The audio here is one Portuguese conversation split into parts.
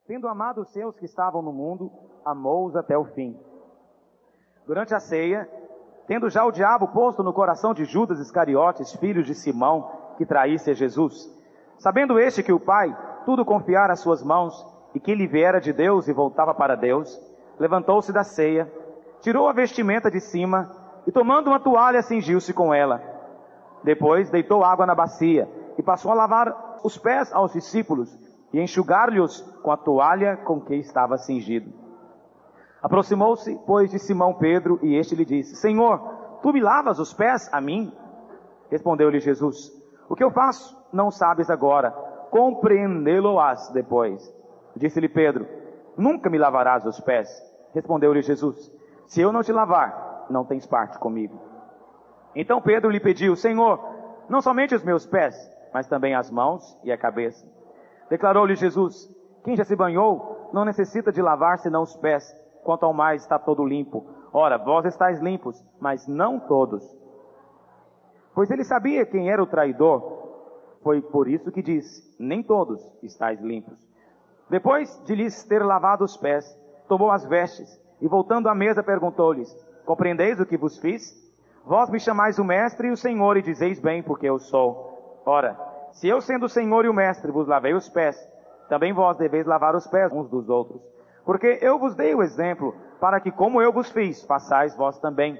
tendo amado os seus que estavam no mundo, amou-os até o fim. Durante a ceia, tendo já o diabo posto no coração de Judas Iscariotes, filho de Simão, que traísse a Jesus, sabendo este que o Pai tudo confiara às suas mãos, e que ele viera de Deus e voltava para Deus, levantou-se da ceia, tirou a vestimenta de cima, e tomando uma toalha, cingiu-se com ela. Depois deitou água na bacia, e passou a lavar os pés aos discípulos, e enxugar-lhes com a toalha com que estava cingido. Aproximou-se, pois, de Simão Pedro, e este lhe disse: Senhor, tu me lavas os pés a mim? Respondeu-lhe Jesus: O que eu faço, não sabes agora, compreendê-lo-ás depois. Disse-lhe Pedro: Nunca me lavarás os pés. Respondeu-lhe Jesus: Se eu não te lavar, não tens parte comigo. Então Pedro lhe pediu: Senhor, não somente os meus pés, mas também as mãos e a cabeça. Declarou-lhe Jesus: Quem já se banhou, não necessita de lavar senão os pés, quanto ao mais está todo limpo. Ora, vós estáis limpos, mas não todos. Pois ele sabia quem era o traidor. Foi por isso que disse: Nem todos estáis limpos. Depois de lhes ter lavado os pés, tomou as vestes, e voltando à mesa perguntou-lhes: Compreendeis o que vos fiz? Vós me chamais o Mestre e o Senhor, e dizeis bem, porque eu sou. Ora, se eu, sendo o Senhor e o Mestre, vos lavei os pés, também vós deveis lavar os pés uns dos outros. Porque eu vos dei o exemplo, para que, como eu vos fiz, façais vós também.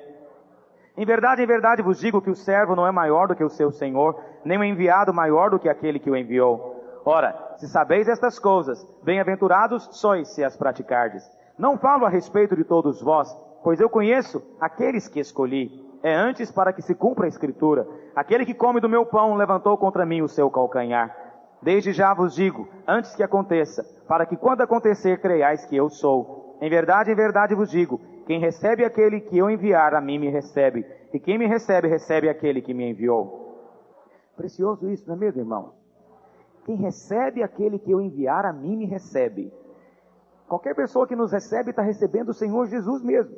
Em verdade vos digo que o servo não é maior do que o seu Senhor, nem o enviado maior do que aquele que o enviou. Ora, se sabeis estas coisas, bem-aventurados sois se as praticardes. Não falo a respeito de todos vós, pois eu conheço aqueles que escolhi. É antes para que se cumpra a Escritura: aquele que come do meu pão levantou contra mim o seu calcanhar. Desde já vos digo, antes que aconteça, para que quando acontecer creiais que eu sou. Em verdade vos digo, quem recebe aquele que eu enviar, a mim me recebe, e quem me recebe, recebe aquele que me enviou. Precioso isso, não é mesmo, irmão? Quem recebe aquele que eu enviar, a mim me recebe. Qualquer pessoa que nos recebe está recebendo o Senhor Jesus mesmo.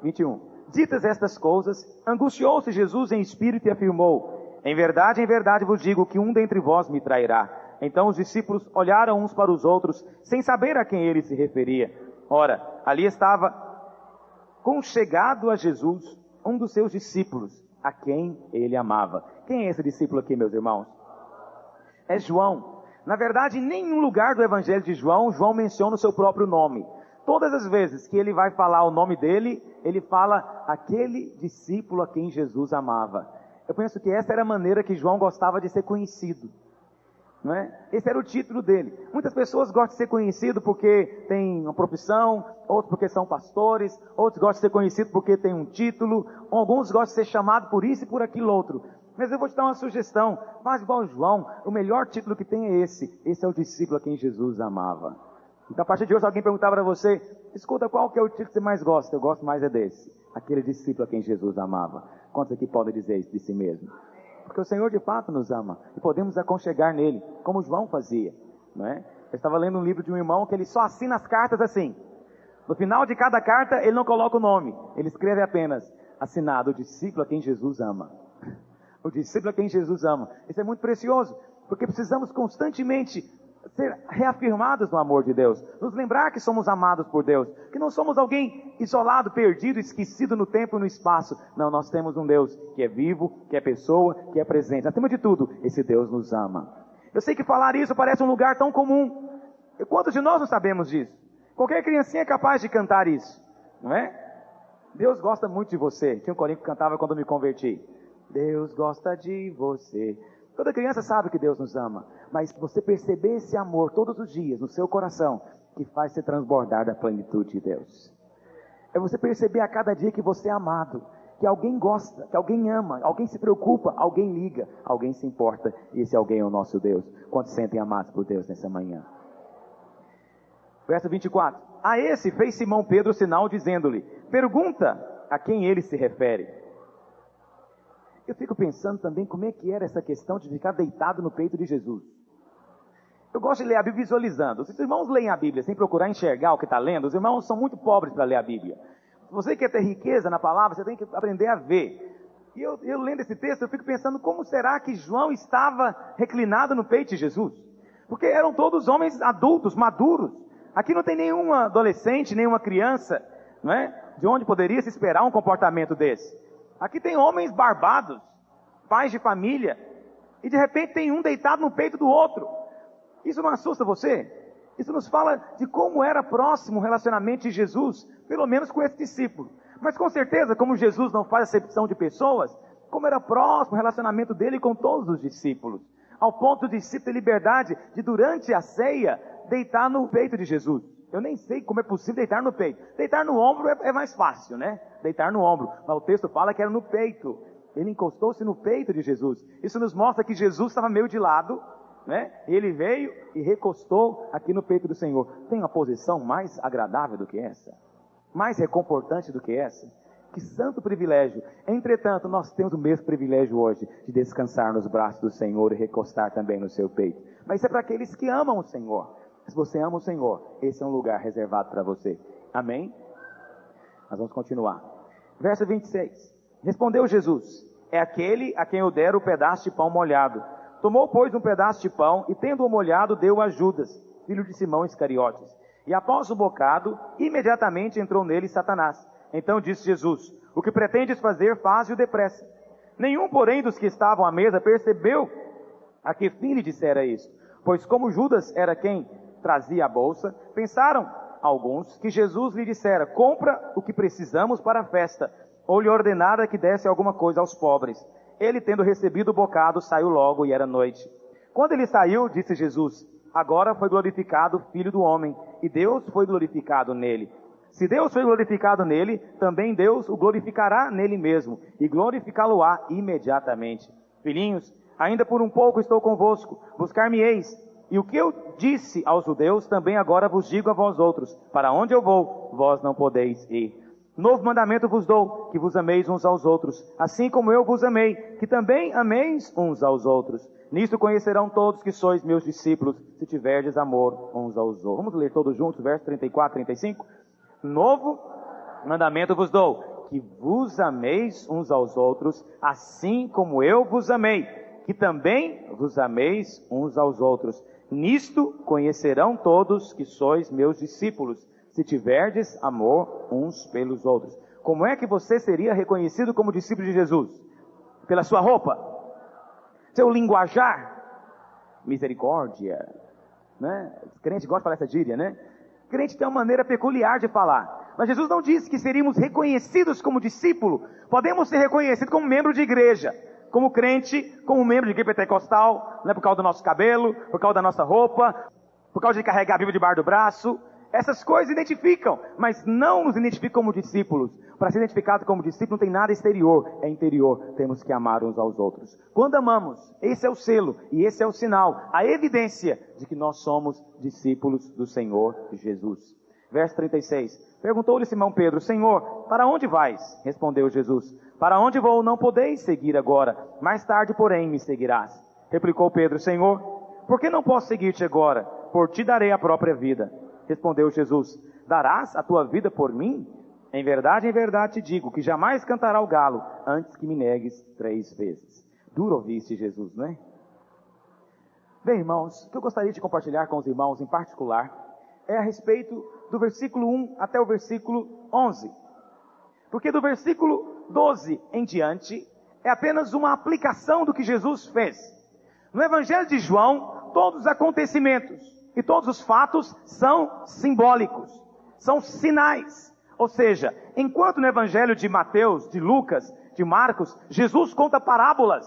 21. Ditas estas coisas, angustiou-se Jesus em espírito e afirmou: em verdade vos digo que um dentre vós me trairá. Então os discípulos olharam uns para os outros, sem saber a quem ele se referia. Ora, ali estava conchegado a Jesus um dos seus discípulos, a quem ele amava. Quem é esse discípulo aqui, meus irmãos? É João. Na verdade, em nenhum lugar do Evangelho de João, João menciona o seu próprio nome. Todas as vezes que ele vai falar o nome dele, ele fala aquele discípulo a quem Jesus amava. Eu penso que essa era a maneira que João gostava de ser conhecido, não é? Esse era o título dele. Muitas pessoas gostam de ser conhecido porque tem uma profissão, outros porque são pastores, outros gostam de ser conhecido porque tem um título, alguns gostam de ser chamados por isso e por aquilo outro. Mas eu vou te dar uma sugestão: faz igual João, o melhor título que tem é esse é o discípulo a quem Jesus amava. Então, a partir de hoje, alguém perguntar para você: escuta, qual que é o título que você mais gosta? Eu gosto mais é desse, aquele discípulo a quem Jesus amava. Quantos aqui podem dizer isso de si mesmo? Porque o Senhor de fato nos ama, e podemos aconchegar nele, como João fazia, não é? Eu estava lendo um livro de um irmão que ele só assina as cartas assim. No final de cada carta, ele não coloca o nome, ele escreve apenas: assinado, o discípulo a quem Jesus ama. O discípulo a quem Jesus ama. Isso é muito precioso, porque precisamos constantemente ser reafirmados no amor de Deus, nos lembrar que somos amados por Deus, que não somos alguém isolado, perdido, esquecido no tempo e no espaço. Não, nós temos um Deus que é vivo, que é pessoa, que é presente. Acima de tudo, esse Deus nos ama. Eu sei que falar isso parece um lugar tão comum. E quantos de nós não sabemos disso? Qualquer criancinha é capaz de cantar isso, não é? Deus gosta muito de você. Tinha um corinho que cantava quando eu me converti: Deus gosta de você. Toda criança sabe que Deus nos ama, mas você perceber esse amor todos os dias no seu coração, que faz você transbordar da plenitude de Deus. É você perceber a cada dia que você é amado, que alguém gosta, que alguém ama, alguém se preocupa, alguém liga, alguém se importa, e esse alguém é o nosso Deus. Quantos sentem amados por Deus nessa manhã? Verso 24. A esse fez Simão Pedro sinal, dizendo-lhe: pergunta a quem ele se refere. Eu fico pensando também como é que era essa questão de ficar deitado no peito de Jesus. Eu gosto de ler a Bíblia visualizando. Se os irmãos leem a Bíblia sem procurar enxergar o que está lendo, os irmãos são muito pobres para ler a Bíblia. Se você quer ter riqueza na palavra, você tem que aprender a ver. E eu lendo esse texto, eu fico pensando como será que João estava reclinado no peito de Jesus. Porque eram todos homens adultos, maduros. Aqui não tem nenhuma adolescente, nenhuma criança, não é? De onde poderia se esperar um comportamento desse? Aqui tem homens barbados, pais de família, e de repente tem um deitado no peito do outro. Isso não assusta você? Isso nos fala de como era próximo o relacionamento de Jesus, pelo menos com esse discípulo. Mas com certeza, como Jesus não faz acepção de pessoas, como era próximo o relacionamento dele com todos os discípulos, ao ponto de se ter liberdade de, durante a ceia, deitar no peito de Jesus. Eu nem sei como é possível deitar no peito. Deitar no ombro é mais fácil, né? Deitar no ombro. Mas o texto fala que era no peito. Ele encostou-se no peito de Jesus. Isso nos mostra que Jesus estava meio de lado, né? Ele veio e recostou aqui no peito do Senhor. Tem uma posição mais agradável do que essa? Mais reconfortante do que essa? Que santo privilégio. Entretanto, nós temos o mesmo privilégio hoje de descansar nos braços do Senhor e recostar também no seu peito. Mas isso é para aqueles que amam o Senhor. Se você ama o Senhor, esse é um lugar reservado para você. Amém? Nós vamos continuar. Verso 26. Respondeu Jesus: é aquele a quem eu der o pedaço de pão molhado. Tomou, pois, um pedaço de pão e, tendo-o molhado, deu a Judas, filho de Simão Iscariotes. E após o bocado, imediatamente entrou nele Satanás. Então disse Jesus: o que pretendes fazer, faze-o depressa. Nenhum, porém, dos que estavam à mesa percebeu a que fim lhe dissera isso. Pois como Judas era quem trazia a bolsa, pensaram alguns que Jesus lhe dissera: compra o que precisamos para a festa, ou lhe ordenara que desse alguma coisa aos pobres. Ele, tendo recebido o bocado, saiu logo, e era noite. Quando ele saiu, disse Jesus: agora foi glorificado o Filho do Homem, e Deus foi glorificado nele. Se Deus foi glorificado nele, também Deus o glorificará nele mesmo, e glorificá-lo-á imediatamente. Filhinhos, ainda por um pouco estou convosco, buscar-me-eis. E o que eu disse aos judeus, também agora vos digo a vós outros: para onde eu vou, vós não podeis ir. Novo mandamento vos dou, que vos ameis uns aos outros, assim como eu vos amei, que também ameis uns aos outros. Nisto conhecerão todos que sois meus discípulos, se tiverdes amor uns aos outros. Vamos ler todos juntos, versos 34 e 35? Novo mandamento vos dou, que vos ameis uns aos outros, assim como eu vos amei, que também vos ameis uns aos outros. Nisto conhecerão todos que sois meus discípulos, se tiverdes amor uns pelos outros. Como é que você seria reconhecido como discípulo de Jesus? Pela sua roupa? Seu linguajar? Misericórdia, né? O crente gosta de falar essa gíria, né? O crente tem uma maneira peculiar de falar. Mas Jesus não disse que seríamos reconhecidos como discípulo. Podemos ser reconhecidos como membro de igreja, como crente, como membro de igreja pentecostal, não é por causa do nosso cabelo, por causa da nossa roupa, por causa de carregar a Bíblia debaixo do braço. Essas coisas identificam, mas não nos identificam como discípulos. Para ser identificado como discípulo não tem nada exterior, é interior. Temos que amar uns aos outros. Quando amamos, esse é o selo e esse é o sinal, a evidência de que nós somos discípulos do Senhor Jesus. Verso 36. Perguntou-lhe Simão Pedro: Senhor, para onde vais? Respondeu Jesus: para onde vou não podeis seguir agora, mais tarde, porém, me seguirás. Replicou Pedro: Senhor, por que não posso seguir-te agora? Por ti darei a própria vida. Respondeu Jesus: darás a tua vida por mim? Em verdade te digo, que jamais cantará o galo, antes que me negues 3 vezes. Duro ouviste Jesus, não é? Bem, irmãos, o que eu gostaria de compartilhar com os irmãos em particular é a respeito do versículo 1 até o versículo 11. Porque do versículo 12 em diante, é apenas uma aplicação do que Jesus fez. No Evangelho de João, todos os acontecimentos e todos os fatos são simbólicos, são sinais. Ou seja, enquanto no Evangelho de Mateus, de Lucas, de Marcos, Jesus conta parábolas,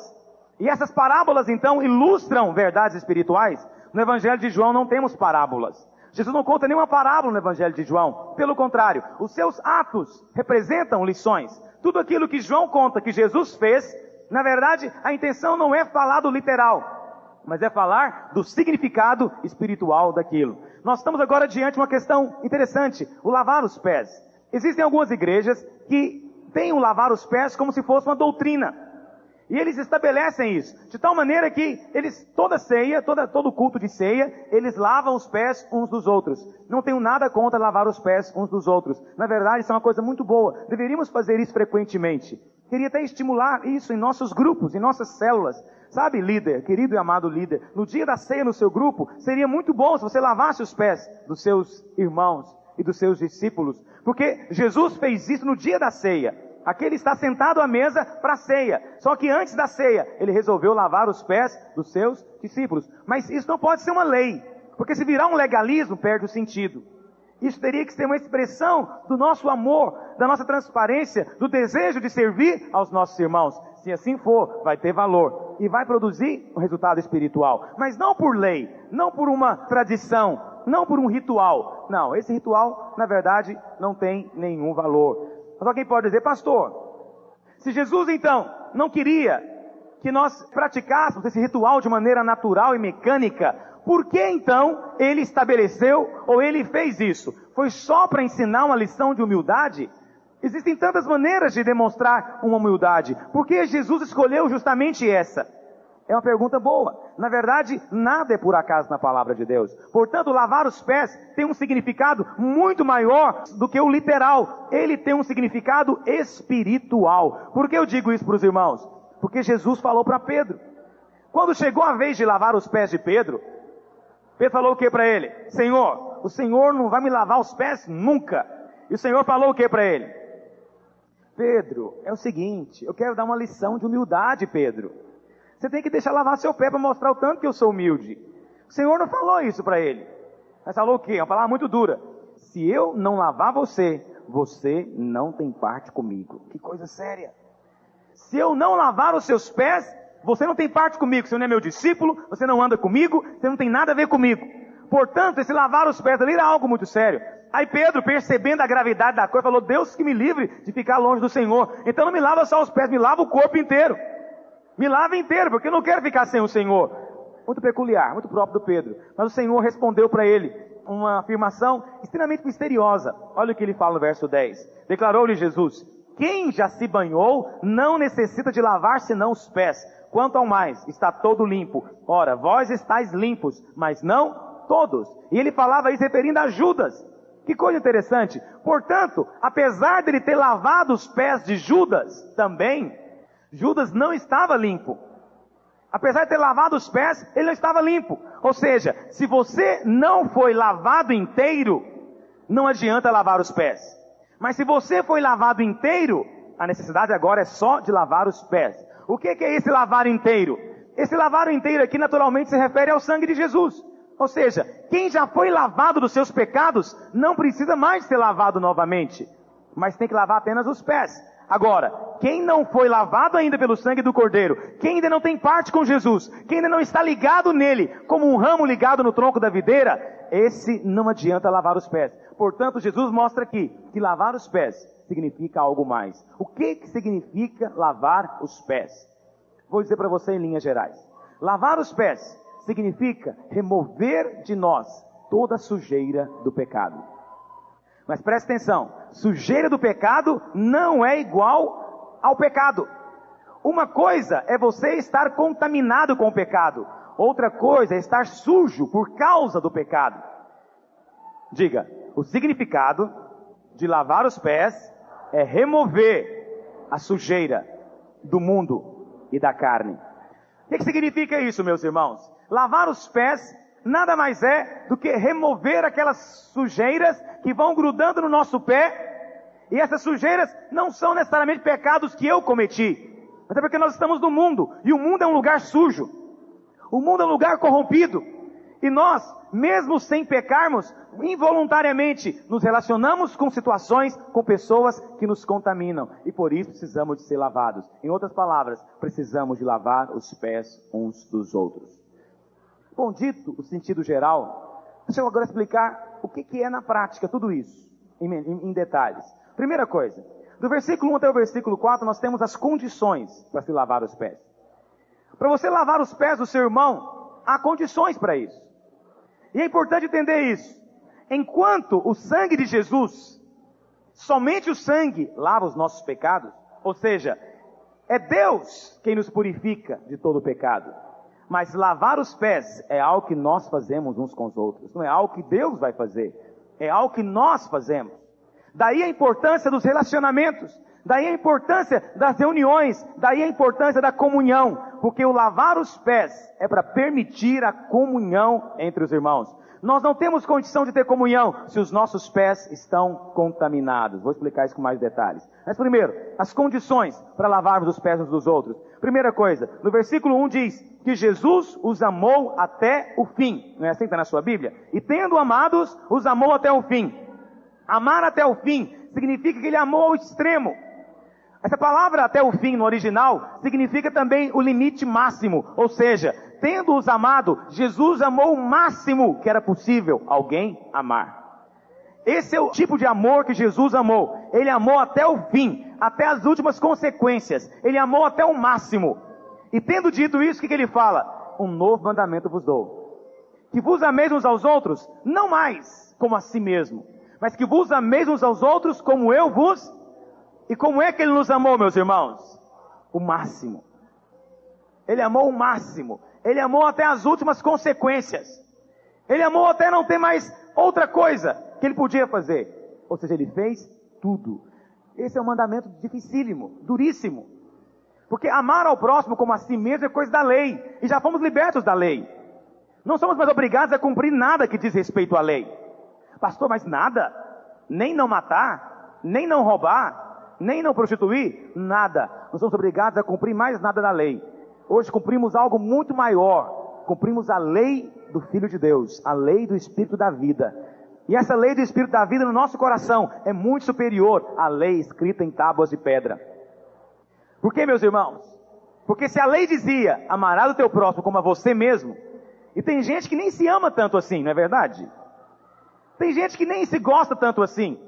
e essas parábolas então ilustram verdades espirituais, no Evangelho de João não temos parábolas. Jesus não conta nenhuma parábola no Evangelho de João, pelo contrário, os seus atos representam lições. Tudo aquilo que João conta que Jesus fez, na verdade, a intenção não é falar do literal, mas é falar do significado espiritual daquilo. Nós estamos agora diante de uma questão interessante, o lavar os pés. Existem algumas igrejas que têm o lavar os pés como se fosse uma doutrina. E eles estabelecem isso, de tal maneira que eles, toda ceia, todo culto de ceia, eles lavam os pés uns dos outros. Não tenho nada contra lavar os pés uns dos outros. Na verdade, isso é uma coisa muito boa. Deveríamos fazer isso frequentemente. Queria até estimular isso em nossos grupos, em nossas células. Sabe, líder, querido e amado líder, no dia da ceia no seu grupo, seria muito bom se você lavasse os pés dos seus irmãos e dos seus discípulos. Porque Jesus fez isso no dia da ceia. Aquele está sentado à mesa para a ceia. Só que antes da ceia, ele resolveu lavar os pés dos seus discípulos. Mas isso não pode ser uma lei, porque se virar um legalismo, perde o sentido. Isso teria que ser uma expressão do nosso amor, da nossa transparência, do desejo de servir aos nossos irmãos. Se assim for, vai ter valor e vai produzir um resultado espiritual. Mas não por lei, não por uma tradição, não por um ritual. Não, esse ritual, na verdade, não tem nenhum valor. Mas alguém pode dizer, pastor, se Jesus então não queria que nós praticássemos esse ritual de maneira natural e mecânica, por que então ele estabeleceu ou ele fez isso? Foi só para ensinar uma lição de humildade? Existem tantas maneiras de demonstrar uma humildade. Por que Jesus escolheu justamente essa? É uma pergunta boa. Na verdade, nada é por acaso na palavra de Deus. Portanto, lavar os pés tem um significado muito maior do que o literal. Ele tem um significado espiritual. Por que eu digo isso para os irmãos? Porque Jesus falou para Pedro. Quando chegou a vez de lavar os pés de Pedro, Pedro falou o que para ele? Senhor, o Senhor não vai me lavar os pés nunca. E o Senhor falou o que para ele? Pedro, é o seguinte, eu quero dar uma lição de humildade, Pedro. Você tem que deixar lavar seu pé para mostrar o tanto que eu sou humilde. O Senhor não falou isso para ele. Mas falou o quê? Uma palavra muito dura. Se eu não lavar você, você não tem parte comigo. Que coisa séria. Se eu não lavar os seus pés, você não tem parte comigo. Você não é meu discípulo, você não anda comigo, você não tem nada a ver comigo. Portanto, esse lavar os pés ali era algo muito sério. Aí Pedro, percebendo a gravidade da coisa, falou, Deus que me livre de ficar longe do Senhor. Então não me lava só os pés, me lava o corpo inteiro. Me lava inteiro, porque eu não quero ficar sem o Senhor. Muito peculiar, muito próprio do Pedro. Mas o Senhor respondeu para ele uma afirmação extremamente misteriosa. Olha o que ele fala no verso 10. Declarou-lhe Jesus, quem já se banhou não necessita de lavar senão os pés. Quanto ao mais, está todo limpo. Ora, vós estáis limpos, mas não todos. E ele falava isso referindo a Judas. Que coisa interessante. Portanto, apesar dele ter lavado os pés de Judas também, Judas não estava limpo. Apesar de ter lavado os pés, ele não estava limpo. Ou seja, se você não foi lavado inteiro, não adianta lavar os pés. Mas se você foi lavado inteiro, a necessidade agora é só de lavar os pés. O que é esse lavar inteiro? Esse lavar inteiro aqui naturalmente se refere ao sangue de Jesus. Ou seja, quem já foi lavado dos seus pecados, não precisa mais ser lavado novamente. Mas tem que lavar apenas os pés. Agora, quem não foi lavado ainda pelo sangue do Cordeiro, quem ainda não tem parte com Jesus, quem ainda não está ligado nele, como um ramo ligado no tronco da videira, esse não adianta lavar os pés. Portanto, Jesus mostra aqui que lavar os pés significa algo mais. O que significa lavar os pés? Vou dizer para você em linhas gerais. Lavar os pés significa remover de nós toda a sujeira do pecado. Mas preste atenção, sujeira do pecado não é igual ao pecado. Uma coisa é você estar contaminado com o pecado. Outra coisa é estar sujo por causa do pecado. Diga, o significado de lavar os pés é remover a sujeira do mundo e da carne. O que significa isso, meus irmãos? Lavar os pés nada mais é do que remover aquelas sujeiras que vão grudando no nosso pé. E essas sujeiras não são necessariamente pecados que eu cometi, mas é porque nós estamos no mundo, e o mundo é um lugar sujo. O mundo é um lugar corrompido. E nós, mesmo sem pecarmos, involuntariamente nos relacionamos com situações, com pessoas que nos contaminam. E por isso precisamos de ser lavados. Em outras palavras, precisamos de lavar os pés uns dos outros. Bom, dito o sentido geral, deixa eu agora explicar o que é na prática tudo isso, em detalhes. Primeira coisa, do versículo 1 até o versículo 4, nós temos as condições para se lavar os pés. Para você lavar os pés do seu irmão, há condições para isso. E é importante entender isso. Enquanto o sangue de Jesus, somente o sangue lava os nossos pecados, ou seja, É Deus quem nos purifica de todo o pecado. Mas lavar os pés é algo que nós fazemos uns com os outros. Não é algo que Deus vai fazer. É algo que nós fazemos. Daí a importância dos relacionamentos. Daí a importância das reuniões. Daí a importância da comunhão. Porque o lavar os pés é para permitir a comunhão entre os irmãos. Nós não temos condição de ter comunhão se os nossos pés estão contaminados. Vou explicar isso com mais detalhes. Mas primeiro, as condições para lavarmos os pés uns dos outros. Primeira coisa, no versículo 1 diz que Jesus os amou até o fim. Não é assim que está na sua Bíblia? E tendo amados, os amou até o fim. Amar até o fim significa que ele amou ao extremo. Essa palavra até o fim no original significa também o limite máximo. Ou seja, tendo-os amado, Jesus amou o máximo que era possível alguém amar. Esse é o tipo de amor que Jesus amou. Ele amou até o fim, até as últimas consequências. Ele amou até o máximo. E tendo dito isso, o que ele fala? Um novo mandamento vos dou. Que vos ameis uns aos outros, não mais como a si mesmo, mas que vos ameis uns aos outros como eu vos. E como é que ele nos amou, meus irmãos? O máximo. Ele amou o máximo. Ele amou até as últimas consequências. Ele amou até não ter mais outra coisa que ele podia fazer. Ou seja, ele fez tudo. Esse é um mandamento dificílimo, duríssimo. Porque amar ao próximo como a si mesmo é coisa da lei. E já fomos libertos da lei. Não somos mais obrigados a cumprir nada que diz respeito à lei. Pastor, mas nada? Nem não matar? Nem não roubar? Nem não prostituir? Nada. Não somos obrigados a cumprir mais nada da lei. Hoje cumprimos algo muito maior. Cumprimos a lei do Filho de Deus. A lei do Espírito da vida. E essa lei do Espírito da vida no nosso coração é muito superior à lei escrita em tábuas de pedra. Por quê, meus irmãos? Porque se a lei dizia, amarás o teu próximo como a você mesmo, e tem gente que nem se ama tanto assim, não é verdade? Tem gente que nem se gosta tanto assim.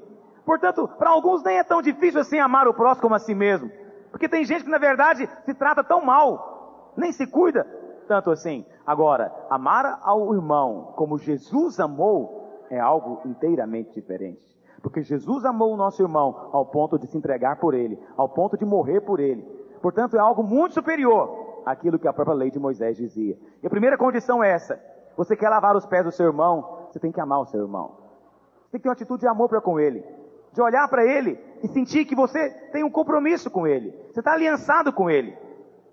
Portanto, para alguns nem é tão difícil assim amar o próximo como a si mesmo. Porque tem gente que na verdade se trata tão mal, nem se cuida tanto assim. Agora, amar ao irmão como Jesus amou é algo inteiramente diferente. Porque Jesus amou o nosso irmão ao ponto de se entregar por ele, ao ponto de morrer por ele. Portanto, é algo muito superior àquilo que a própria lei de Moisés dizia. E a primeira condição é essa. Você quer lavar os pés do seu irmão, você tem que amar o seu irmão. Você tem que ter uma atitude de amor para com ele. De olhar para ele e sentir que você tem um compromisso com ele. Você está aliançado com ele.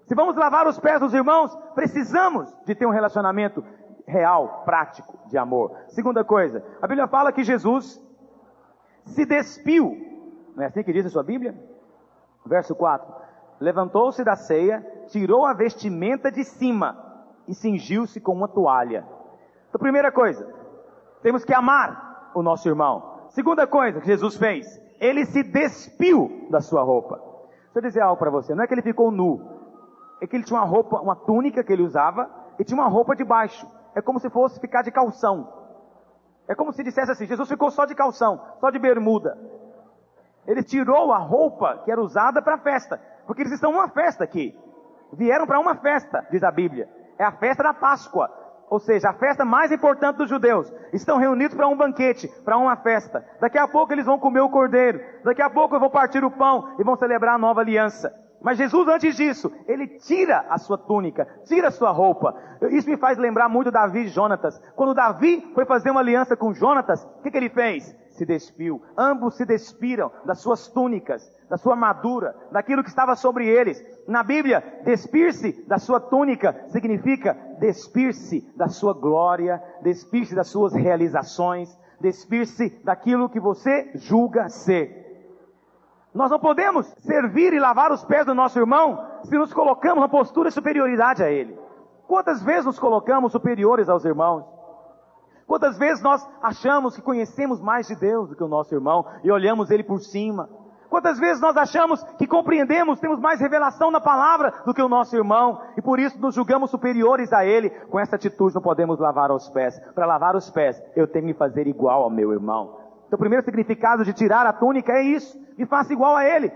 Se vamos lavar os pés dos irmãos, precisamos de ter um relacionamento real, prático, de amor. Segunda coisa, a Bíblia fala que Jesus se despiu. Não é assim que diz a sua Bíblia? Verso 4. Levantou-se da ceia, tirou a vestimenta de cima e cingiu-se com uma toalha. Então, primeira coisa, temos que amar o nosso irmão. Segunda coisa que Jesus fez, ele se despiu da sua roupa. Deixa eu dizer algo para você, não é que ele ficou nu, é que ele tinha uma roupa, uma túnica que ele usava, e tinha uma roupa de baixo. É como se fosse ficar de calção. É como se dissesse assim, Jesus ficou só de calção, só de bermuda. Ele tirou a roupa que era usada para a festa, porque eles estão numa festa aqui. Vieram para uma festa, diz a Bíblia. É a festa da Páscoa. Ou seja, a festa mais importante dos judeus. Estão reunidos para um banquete, para uma festa. Daqui a pouco eles vão comer o cordeiro. Daqui a pouco eu vou partir o pão e vão celebrar a nova aliança. Mas Jesus, antes disso, ele tira a sua túnica, tira a sua roupa. Isso me faz lembrar muito Davi e Jonatas. Quando Davi foi fazer uma aliança com Jonatas, o que ele fez? Se despiu. Ambos se despiram das suas túnicas, da sua armadura, daquilo que estava sobre eles. Na Bíblia, despir-se da sua túnica significa despir-se da sua glória, despir-se das suas realizações, despir-se daquilo que você julga ser. Nós não podemos servir e lavar os pés do nosso irmão se nos colocamos na postura de superioridade a ele. Quantas vezes nos colocamos superiores aos irmãos? Quantas vezes nós achamos que conhecemos mais de Deus do que o nosso irmão e olhamos ele por cima? Quantas vezes nós achamos que compreendemos, temos mais revelação na palavra do que o nosso irmão e por isso nos julgamos superiores a ele? Com essa atitude não podemos lavar os pés. Para lavar os pés, eu tenho que me fazer igual ao meu irmão. Então o primeiro significado de tirar a túnica é isso, me faça igual a ele.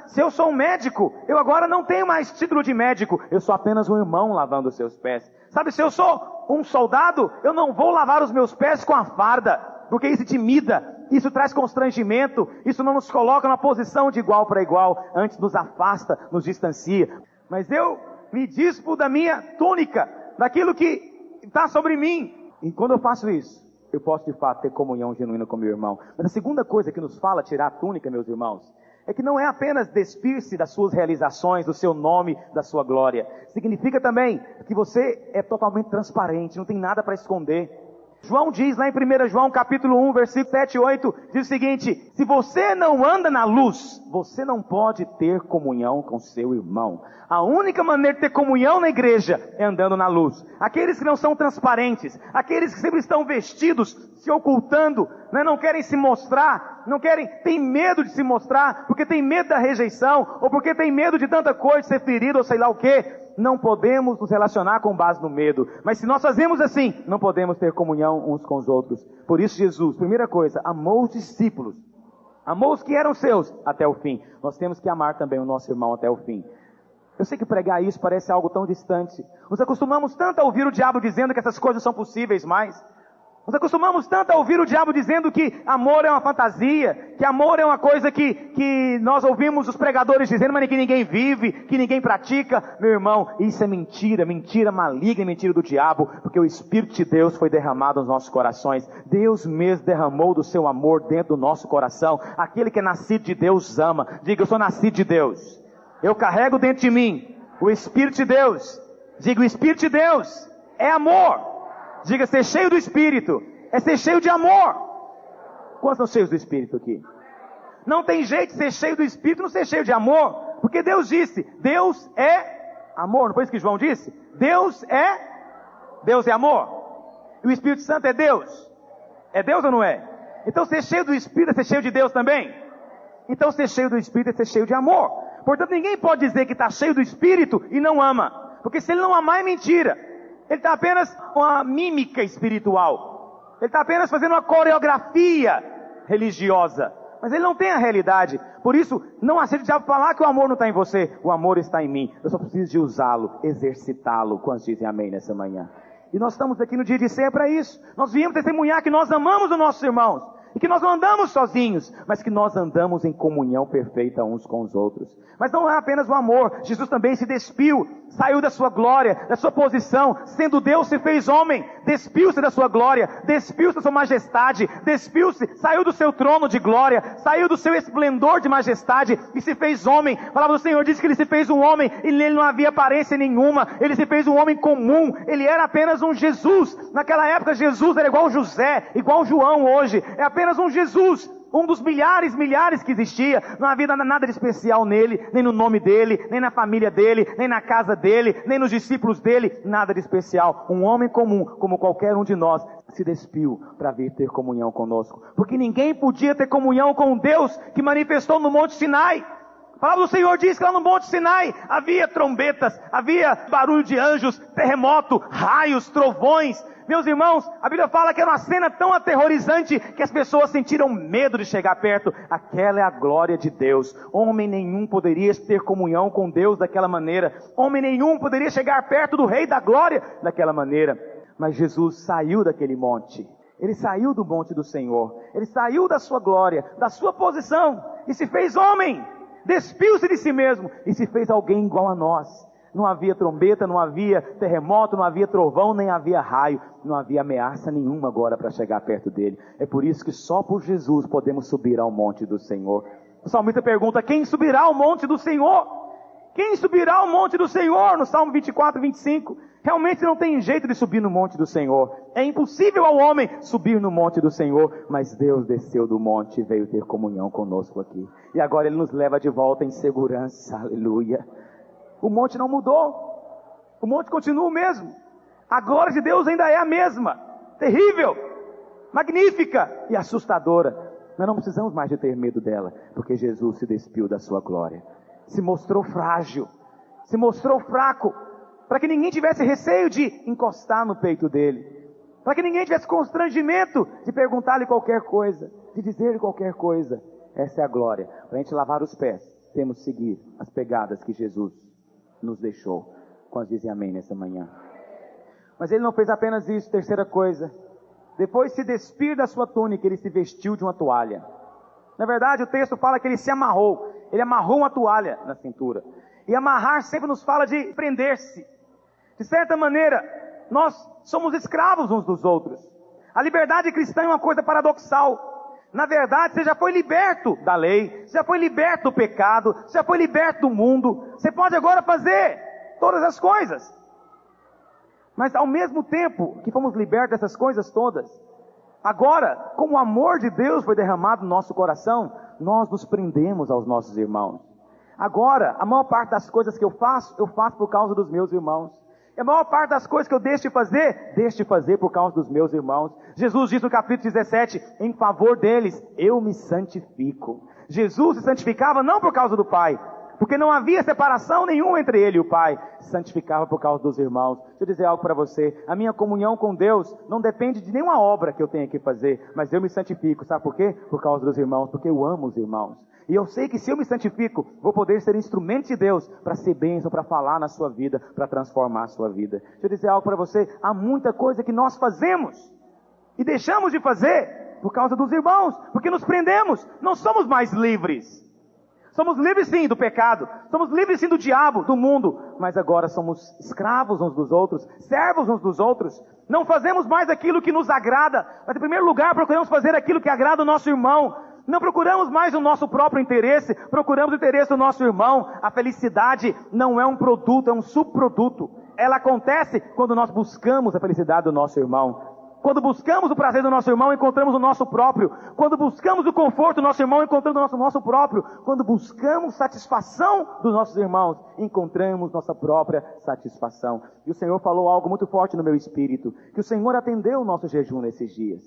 Se eu sou um médico, eu agora não tenho mais título de médico, eu sou apenas um irmão lavando os seus pés. Sabe, se eu sou um soldado, eu não vou lavar os meus pés com a farda, porque isso intimida, isso traz constrangimento, isso não nos coloca numa posição de igual para igual, antes nos afasta, nos distancia. Mas eu me dispo da minha túnica, daquilo que está sobre mim. E quando eu faço isso, eu posso de fato ter comunhão genuína com meu irmão. Mas a segunda coisa que nos fala tirar a túnica, meus irmãos, é que não é apenas despir-se das suas realizações, do seu nome, da sua glória. Significa também que você é totalmente transparente, não tem nada para esconder. João diz lá em 1 João capítulo 1, versículo 7 e 8, diz o seguinte: se você não anda na luz, você não pode ter comunhão com seu irmão. A única maneira de ter comunhão na igreja é andando na luz. Aqueles que não são transparentes, aqueles que sempre estão vestidos, se ocultando, né, não querem se mostrar, têm medo de se mostrar, porque tem medo da rejeição, ou porque tem medo de tanta coisa, de ser ferido, ou sei lá o quê. Não podemos nos relacionar com base no medo. Mas se nós fazemos assim, não podemos ter comunhão uns com os outros. Por isso Jesus, primeira coisa, amou os discípulos. Amou os que eram seus até o fim. Nós temos que amar também o nosso irmão até o fim. Eu sei que pregar isso parece algo tão distante. Nos acostumamos tanto a ouvir o diabo dizendo que essas coisas são possíveis mais. Nos acostumamos tanto a ouvir o diabo dizendo que amor é uma fantasia, que amor é uma coisa que nós ouvimos os pregadores dizendo, mas que ninguém vive, que ninguém pratica. Meu irmão, isso é mentira, mentira maligna, mentira do diabo, porque o Espírito de Deus foi derramado nos nossos corações. Deus mesmo derramou do seu amor dentro do nosso coração. Aquele que é nascido de Deus ama. Diga, eu sou nascido de Deus. Eu carrego dentro de mim o Espírito de Deus. Diga, o Espírito de Deus é amor. Diga, ser cheio do Espírito é ser cheio de amor. Quantos são cheios do Espírito aqui? Não tem jeito de ser cheio do Espírito e não ser cheio de amor, porque Deus disse, Deus é amor. Não foi isso que João disse? Deus é amor. E o Espírito Santo é Deus. É Deus ou não é? Então ser cheio do Espírito é ser cheio de Deus também. Então ser cheio do Espírito é ser cheio de amor. Portanto, ninguém pode dizer que está cheio do Espírito e não ama, porque se ele não amar é mentira. Ele está apenas com uma mímica espiritual. Ele está apenas fazendo uma coreografia religiosa. Mas ele não tem a realidade. Por isso, não aceite o diabo falar que o amor não está em você. O amor está em mim. Eu só preciso de usá-lo, exercitá-lo. Quantos dizem amém nessa manhã? E nós estamos aqui no dia de ceia para isso. Nós viemos testemunhar que nós amamos os nossos irmãos. E que nós não andamos sozinhos, mas que nós andamos em comunhão perfeita uns com os outros. Mas não é apenas o amor. Jesus também se despiu, saiu da sua glória, da sua posição, sendo Deus se fez homem, despiu-se da sua glória, despiu-se da sua majestade, despiu-se, saiu do seu trono de glória, saiu do seu esplendor de majestade e se fez homem. A palavra do Senhor diz que ele se fez um homem e nele não havia aparência nenhuma, ele se fez um homem comum, ele era apenas um Jesus. Naquela época Jesus era igual José, igual João hoje, é apenas um Jesus, um dos milhares que existia. Não havia nada de especial nele, nem no nome dele, nem na família dele, nem na casa dele, nem nos discípulos dele, nada de especial. Um homem comum, como qualquer um de nós, se despiu para vir ter comunhão conosco, porque ninguém podia ter comunhão com Deus que manifestou no Monte Sinai. A palavra do Senhor diz que lá no Monte Sinai havia trombetas, havia barulho de anjos, terremoto, raios, trovões. Meus irmãos, a Bíblia fala que era uma cena tão aterrorizante que as pessoas sentiram medo de chegar perto. Aquela é a glória de Deus. Homem nenhum poderia ter comunhão com Deus daquela maneira. Homem nenhum poderia chegar perto do Rei da Glória daquela maneira. Mas Jesus saiu daquele monte. Ele saiu do monte do Senhor. Ele saiu da sua glória, da sua posição e se fez homem. Despiu-se de si mesmo e se fez alguém igual a nós. Não havia trombeta, não havia terremoto, não havia trovão, nem havia raio. Não havia ameaça nenhuma agora para chegar perto dele. É por isso que só por Jesus podemos subir ao monte do Senhor. O salmista pergunta, quem subirá ao monte do Senhor? Quem subirá ao monte do Senhor? No Salmo 24, 25. Realmente não tem jeito de subir no monte do Senhor. É impossível ao homem subir no monte do Senhor. Mas Deus desceu do monte e veio ter comunhão conosco aqui. E agora Ele nos leva de volta em segurança. Aleluia. O monte não mudou. O monte continua o mesmo. A glória de Deus ainda é a mesma. Terrível, magnífica e assustadora. Nós não precisamos mais de ter medo dela, porque Jesus se despiu da sua glória. Se mostrou frágil, se mostrou fraco, para que ninguém tivesse receio de encostar no peito dele, para que ninguém tivesse constrangimento de perguntar-lhe qualquer coisa, de dizer-lhe qualquer coisa. Essa é a glória. Para a gente lavar os pés, temos que seguir as pegadas que Jesus nos deixou. Quantos dizem amém nessa manhã? Mas ele não fez apenas isso. Terceira coisa, depois de se despir da sua túnica, ele se vestiu de uma toalha. Na verdade, o texto fala que ele se amarrou. Ele amarrou uma toalha na cintura. E amarrar sempre nos fala de prender-se. De certa maneira, nós somos escravos uns dos outros. A liberdade cristã é uma coisa paradoxal. Na verdade, você já foi liberto da lei, você já foi liberto do pecado, você já foi liberto do mundo. Você pode agora fazer todas as coisas. Mas ao mesmo tempo que fomos libertos dessas coisas todas, agora, como o amor de Deus foi derramado no nosso coração, nós nos prendemos aos nossos irmãos. Agora, a maior parte das coisas que eu faço por causa dos meus irmãos. E a maior parte das coisas que eu deixo de fazer por causa dos meus irmãos. Jesus diz no capítulo 17, em favor deles, eu me santifico. Jesus se santificava não por causa do Pai, porque não havia separação nenhuma entre ele e o Pai. Se santificava por causa dos irmãos. Deixa eu dizer algo para você. A minha comunhão com Deus não depende de nenhuma obra que eu tenha que fazer. Mas eu me santifico. Sabe por quê? Por causa dos irmãos. Porque eu amo os irmãos. E eu sei que se eu me santifico, vou poder ser instrumento de Deus para ser bênção, para falar na sua vida, para transformar a sua vida. Deixa eu dizer algo para você. Há muita coisa que nós fazemos e deixamos de fazer por causa dos irmãos. Porque nos prendemos. Não somos mais livres. Somos livres sim do pecado, somos livres sim do diabo, do mundo, mas agora somos escravos uns dos outros, servos uns dos outros. Não fazemos mais aquilo que nos agrada, mas em primeiro lugar procuramos fazer aquilo que agrada o nosso irmão. Não procuramos mais o nosso próprio interesse, procuramos o interesse do nosso irmão. A felicidade não é um produto, é um subproduto. Ela acontece quando nós buscamos a felicidade do nosso irmão. Quando buscamos o prazer do nosso irmão, encontramos o nosso próprio. Quando buscamos o conforto do nosso irmão, encontramos o nosso próprio. Quando buscamos satisfação dos nossos irmãos, encontramos nossa própria satisfação. E o Senhor falou algo muito forte no meu espírito, que o Senhor atendeu o nosso jejum nesses dias.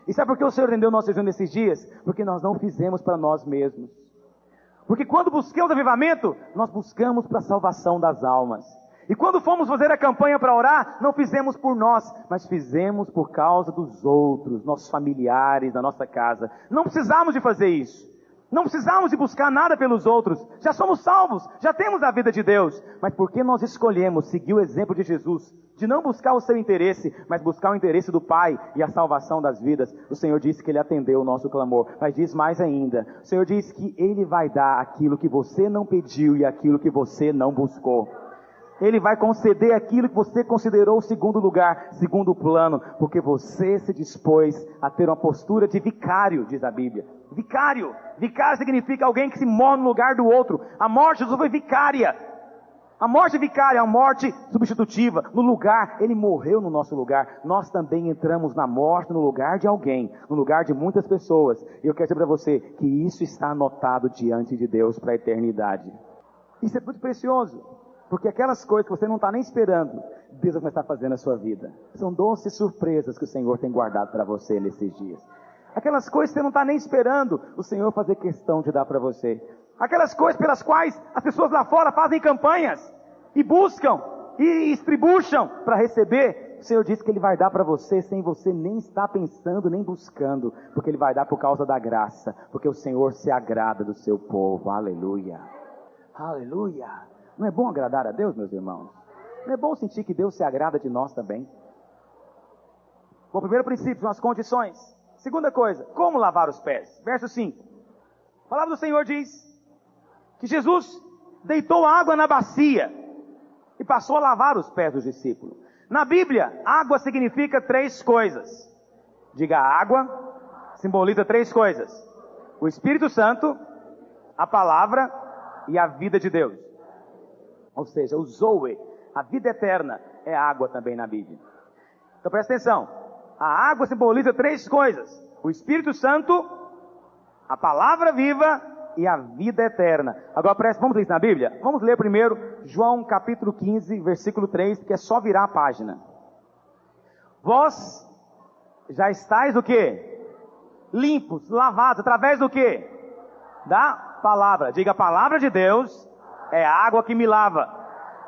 E sabe por que o Senhor atendeu o nosso jejum nesses dias? Porque nós não fizemos para nós mesmos. Porque quando buscamos avivamento, nós buscamos para a salvação das almas. E quando fomos fazer a campanha para orar, não fizemos por nós, mas fizemos por causa dos outros, nossos familiares, da nossa casa. Não precisamos de fazer isso. Não precisamos de buscar nada pelos outros. Já somos salvos, já temos a vida de Deus. Mas por que nós escolhemos seguir o exemplo de Jesus? De não buscar o seu interesse, mas buscar o interesse do Pai e a salvação das vidas. O Senhor disse que Ele atendeu o nosso clamor. Mas diz mais ainda. O Senhor diz que Ele vai dar aquilo que você não pediu e aquilo que você não buscou. Ele vai conceder aquilo que você considerou segundo lugar, segundo plano, porque você se dispôs a ter uma postura de vicário, diz a Bíblia. Vicário. Vicário significa alguém que se morre no lugar do outro. A morte de Jesus foi vicária. A morte vicária, a morte substitutiva. No lugar, Ele morreu no nosso lugar. Nós também entramos na morte no lugar de alguém, no lugar de muitas pessoas. E eu quero dizer para você que isso está anotado diante de Deus para a eternidade. Isso é muito precioso. Porque aquelas coisas que você não está nem esperando, Deus vai começar a fazer na sua vida. São doces surpresas que o Senhor tem guardado para você nesses dias. Aquelas coisas que você não está nem esperando, o Senhor vai fazer questão de dar para você. Aquelas coisas pelas quais as pessoas lá fora fazem campanhas, e buscam, e estribucham para receber. O Senhor diz que Ele vai dar para você sem você nem estar pensando, nem buscando. Porque Ele vai dar por causa da graça. Porque o Senhor se agrada do seu povo. Aleluia. Aleluia. Não é bom agradar a Deus, meus irmãos? Não é bom sentir que Deus se agrada de nós também? Bom, primeiro princípio são as condições. Segunda coisa, como lavar os pés? Verso 5. A palavra do Senhor diz que Jesus deitou água na bacia e passou a lavar os pés dos discípulos. Na Bíblia, água significa 3 coisas. Diga, água simboliza 3 coisas. O Espírito Santo, a palavra e a vida de Deus. Ou seja, o Zoe, a vida eterna, é água também na Bíblia. Então presta atenção. A água simboliza 3 coisas. O Espírito Santo, a palavra viva e a vida eterna. Agora vamos ler isso na Bíblia? Vamos ler primeiro João capítulo 15, versículo 3, que é só virar a página. Vós já estáis o quê? Limpos, lavados, através do quê? Da palavra. Diga, a palavra de Deus é a água que me lava.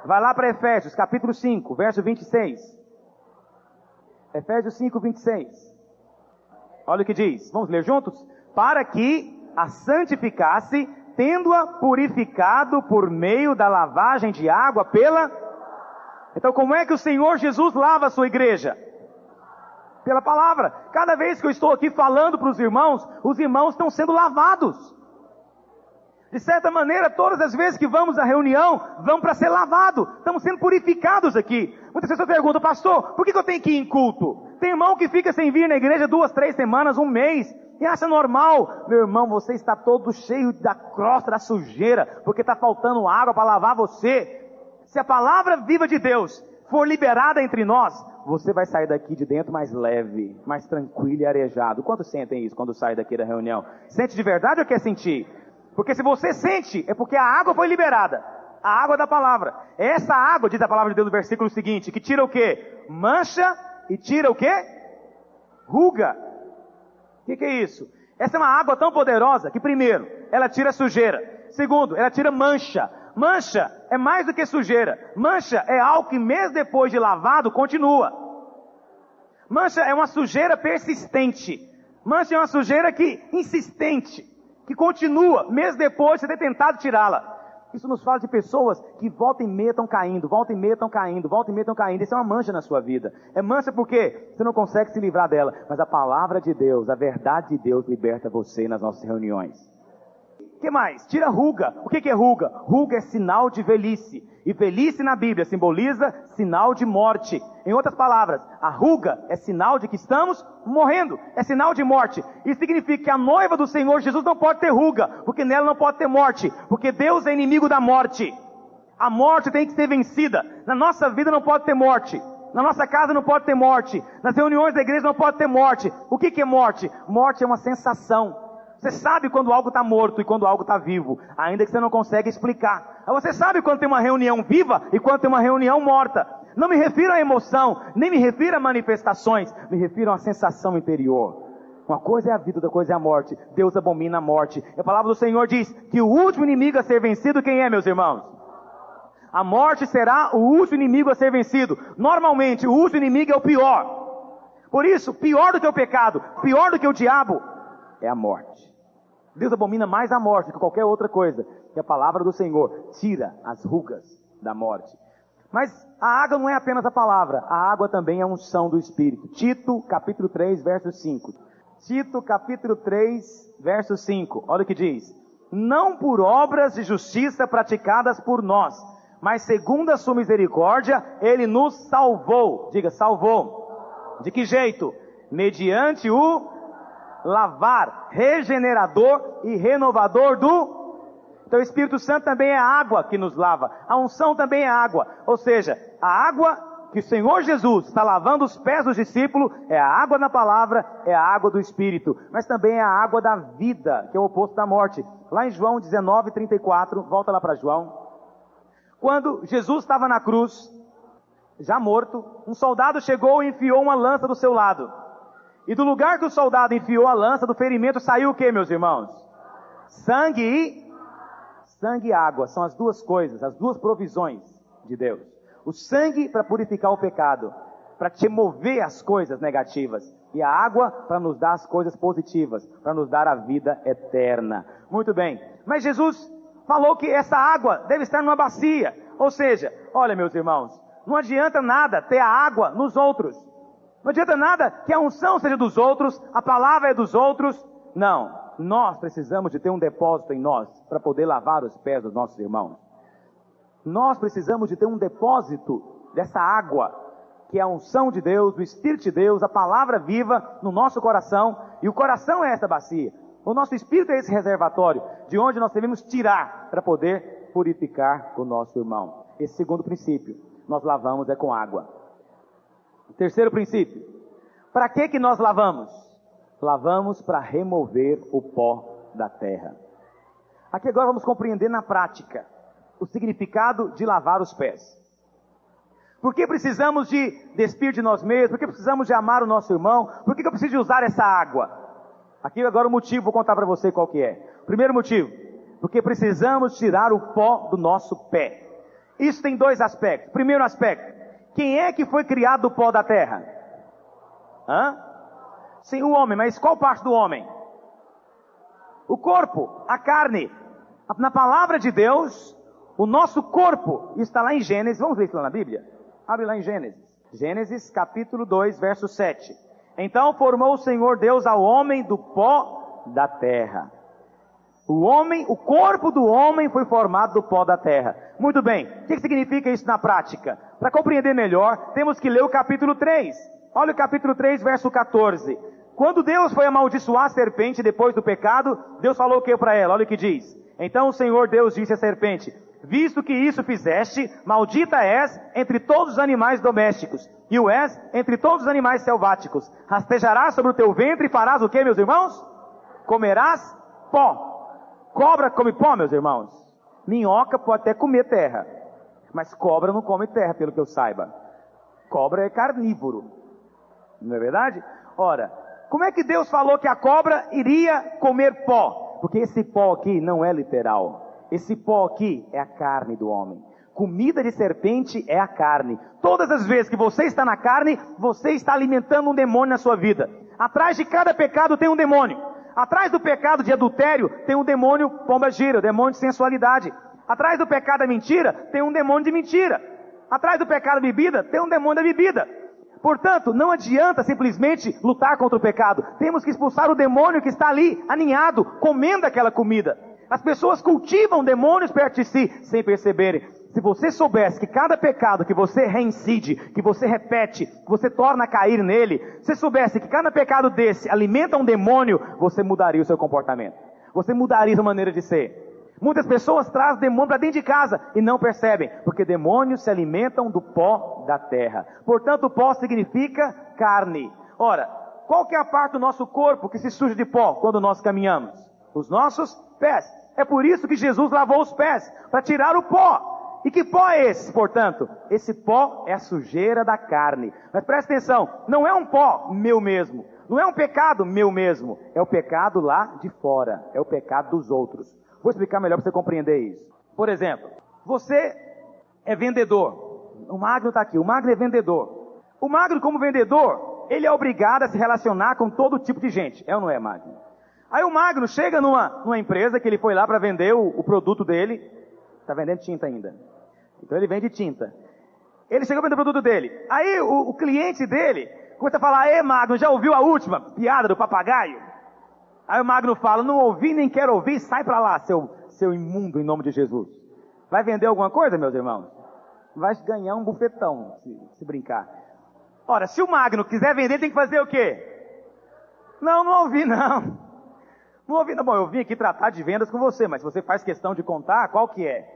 Vai lá para Efésios, capítulo 5, verso 26. Efésios 5, 26. Olha o que diz. Vamos ler juntos? Para que a santificasse, tendo-a purificado por meio da lavagem de água pela... Então como é que o Senhor Jesus lava a sua igreja? Pela palavra. Cada vez que eu estou aqui falando para os irmãos estão sendo lavados. De certa maneira, todas as vezes que vamos à reunião, vamos para ser lavado. Estamos sendo purificados aqui. Muitas pessoas perguntam, pastor, por que eu tenho que ir em culto? Tem irmão que fica sem vir na igreja 2, 3 semanas, um mês, e acha normal. Meu irmão, você está todo cheio da crosta, da sujeira, porque está faltando água para lavar você. Se a palavra viva de Deus for liberada entre nós, você vai sair daqui de dentro mais leve, mais tranquilo e arejado. Quantos sentem isso quando sai daqui da reunião? Sente de verdade ou quer sentir? Porque se você sente, é porque a água foi liberada. A água da palavra. Essa água, diz a palavra de Deus no versículo seguinte, que tira o quê? Mancha e tira o quê? Ruga. O que é isso? Essa é uma água tão poderosa que, primeiro, ela tira sujeira. Segundo, ela tira mancha. Mancha é mais do que sujeira. Mancha é algo que mesmo depois de lavado, continua. Mancha é uma sujeira persistente. Mancha é uma sujeira insistente, que continua, mesmo depois de você ter tentado tirá-la. Isso nos fala de pessoas que volta e meia estão caindo, volta e meia estão caindo, volta e meia estão caindo. Isso é uma mancha na sua vida. É mancha porque você não consegue se livrar dela. Mas a palavra de Deus, a verdade de Deus liberta você nas nossas reuniões. O que mais? Tira ruga. O que é ruga? Ruga é sinal de velhice. E velhice na Bíblia simboliza sinal de morte. Em outras palavras, a ruga é sinal de que estamos morrendo. É sinal de morte. Isso significa que a noiva do Senhor Jesus não pode ter ruga, porque nela não pode ter morte. Porque Deus é inimigo da morte. A morte tem que ser vencida. Na nossa vida não pode ter morte. Na nossa casa não pode ter morte. Nas reuniões da igreja não pode ter morte. O que é morte? Morte é uma sensação. Você sabe quando algo está morto e quando algo está vivo, ainda que você não consegue explicar. Você sabe quando tem uma reunião viva e quando tem uma reunião morta. Não me refiro à emoção, nem me refiro a manifestações, me refiro a uma sensação interior. Uma coisa é a vida, outra coisa é a morte. Deus abomina a morte. A palavra do Senhor diz que o último inimigo a ser vencido, quem é, meus irmãos? A morte será o último inimigo a ser vencido. Normalmente, o último inimigo é o pior. Por isso, pior do que o pecado, pior do que o diabo, é a morte. Deus abomina mais a morte do que qualquer outra coisa. Que a palavra do Senhor tira as rugas da morte. Mas a água não é apenas a palavra. A água também é a unção do Espírito. Tito, capítulo 3, verso 5. Tito, capítulo 3, verso 5. Olha o que diz. Não por obras de justiça praticadas por nós, mas segundo a sua misericórdia, Ele nos salvou. Diga, salvou. De que jeito? Mediante o lavar, regenerador e renovador do... Então o Espírito Santo também é a água que nos lava. A unção também é água. Ou seja, a água que o Senhor Jesus está lavando os pés dos discípulos é a água da palavra, é a água do Espírito. Mas também é a água da vida, que é o oposto da morte. Lá em João 19:34, volta lá para João. Quando Jesus estava na cruz, já morto, um soldado chegou e enfiou uma lança do seu lado. E do lugar que o soldado enfiou a lança, do ferimento saiu o que, meus irmãos? Sangue e água. São as duas coisas, as duas provisões de Deus. O sangue para purificar o pecado, para te mover as coisas negativas. E a água para nos dar as coisas positivas, para nos dar a vida eterna. Muito bem. Mas Jesus falou que essa água deve estar numa bacia. Ou seja, olha, meus irmãos, não adianta nada ter a água nos outros. Não adianta nada que a unção seja dos outros, a palavra é dos outros. Não, nós precisamos de ter um depósito em nós para poder lavar os pés dos nossos irmãos. Nós precisamos de ter um depósito dessa água, que é a unção de Deus, do Espírito de Deus, a palavra viva no nosso coração. E o coração é essa bacia. O nosso Espírito é esse reservatório, de onde nós devemos tirar para poder purificar o nosso irmão. Esse segundo princípio, nós lavamos é com água. Terceiro princípio, para que nós lavamos? Lavamos para remover o pó da terra. Aqui agora vamos compreender na prática o significado de lavar os pés. Por que precisamos de despir de nós mesmos? Por que precisamos de amar o nosso irmão? Por que eu preciso de usar essa água? Aqui agora o motivo, vou contar para você qual que é. Primeiro motivo, porque precisamos tirar o pó do nosso pé. Isso tem dois aspectos. Primeiro aspecto, quem é que foi criado do pó da terra? Sim, o homem, mas qual parte do homem? O corpo, a carne. Na palavra de Deus, o nosso corpo está lá em Gênesis. Vamos ver isso lá na Bíblia? Abre lá em Gênesis. Gênesis capítulo 2, verso 7. Então formou o Senhor Deus ao homem do pó da terra. O corpo do homem foi formado do pó da terra. Muito bem, o que significa isso na prática? Para compreender melhor, temos que ler o capítulo 3. Olha o capítulo 3, verso 14. Quando Deus foi amaldiçoar a serpente depois do pecado, Deus falou o que para ela? Olha o que diz. Então o Senhor Deus disse à serpente: visto que isso fizeste, maldita és entre todos os animais domésticos, e o és entre todos os animais selváticos. Rastejarás sobre o teu ventre e farás o que, meus irmãos? Comerás pó. Cobra come pó, meus irmãos? Minhoca pode até comer terra, mas cobra não come terra, pelo que eu saiba. Cobra é carnívoro, não é verdade? Ora, como é que Deus falou que a cobra iria comer pó? Porque esse pó aqui não é literal. Esse pó aqui é a carne do homem. Comida de serpente é a carne. Todas as vezes que você está na carne, você está alimentando um demônio na sua vida. Atrás de cada pecado tem um demônio. Atrás do pecado de adultério tem um demônio pomba-gira, demônio de sensualidade. Atrás do pecado da mentira tem um demônio de mentira. Atrás do pecado da bebida tem um demônio da bebida. Portanto, não adianta simplesmente lutar contra o pecado. Temos que expulsar o demônio que está ali, aninhado, comendo aquela comida. As pessoas cultivam demônios perto de si, sem perceberem. Se você soubesse que cada pecado que você reincide, que você repete, que você torna a cair nele, se soubesse que cada pecado desse alimenta um demônio, você mudaria o seu comportamento. Você mudaria a sua maneira de ser. Muitas pessoas trazem demônio para dentro de casa e não percebem, porque demônios se alimentam do pó da terra. Portanto, o pó significa carne. Ora, qual que é a parte do nosso corpo que se suja de pó quando nós caminhamos? Os nossos pés. É por isso que Jesus lavou os pés, para tirar o pó. E que pó é esse, portanto? Esse pó é a sujeira da carne. Mas presta atenção, não é um pó meu mesmo. Não é um pecado meu mesmo. É o pecado lá de fora. É o pecado dos outros. Vou explicar melhor para você compreender isso. Por exemplo, você é vendedor. O Magno está aqui. O Magno é vendedor. O Magno, como vendedor, ele é obrigado a se relacionar com todo tipo de gente. É ou não é, Magno? Aí o Magno chega numa empresa que ele foi lá para vender o produto dele. Está vendendo tinta ainda. Então ele vende tinta. Ele chegou para vender o produto dele. Aí o cliente dele começa a falar: "Ei, Magno, já ouviu a última piada do papagaio?" Aí o Magno fala: "Não ouvi, nem quero ouvir, sai para lá, seu imundo, em nome de Jesus." Vai vender alguma coisa, meus irmãos? Vai ganhar um bufetão, se brincar. Ora, se o Magno quiser vender, tem que fazer o quê? Não ouvi não. Não ouvi não. Bom, eu vim aqui tratar de vendas com você, mas se você faz questão de contar, qual que é?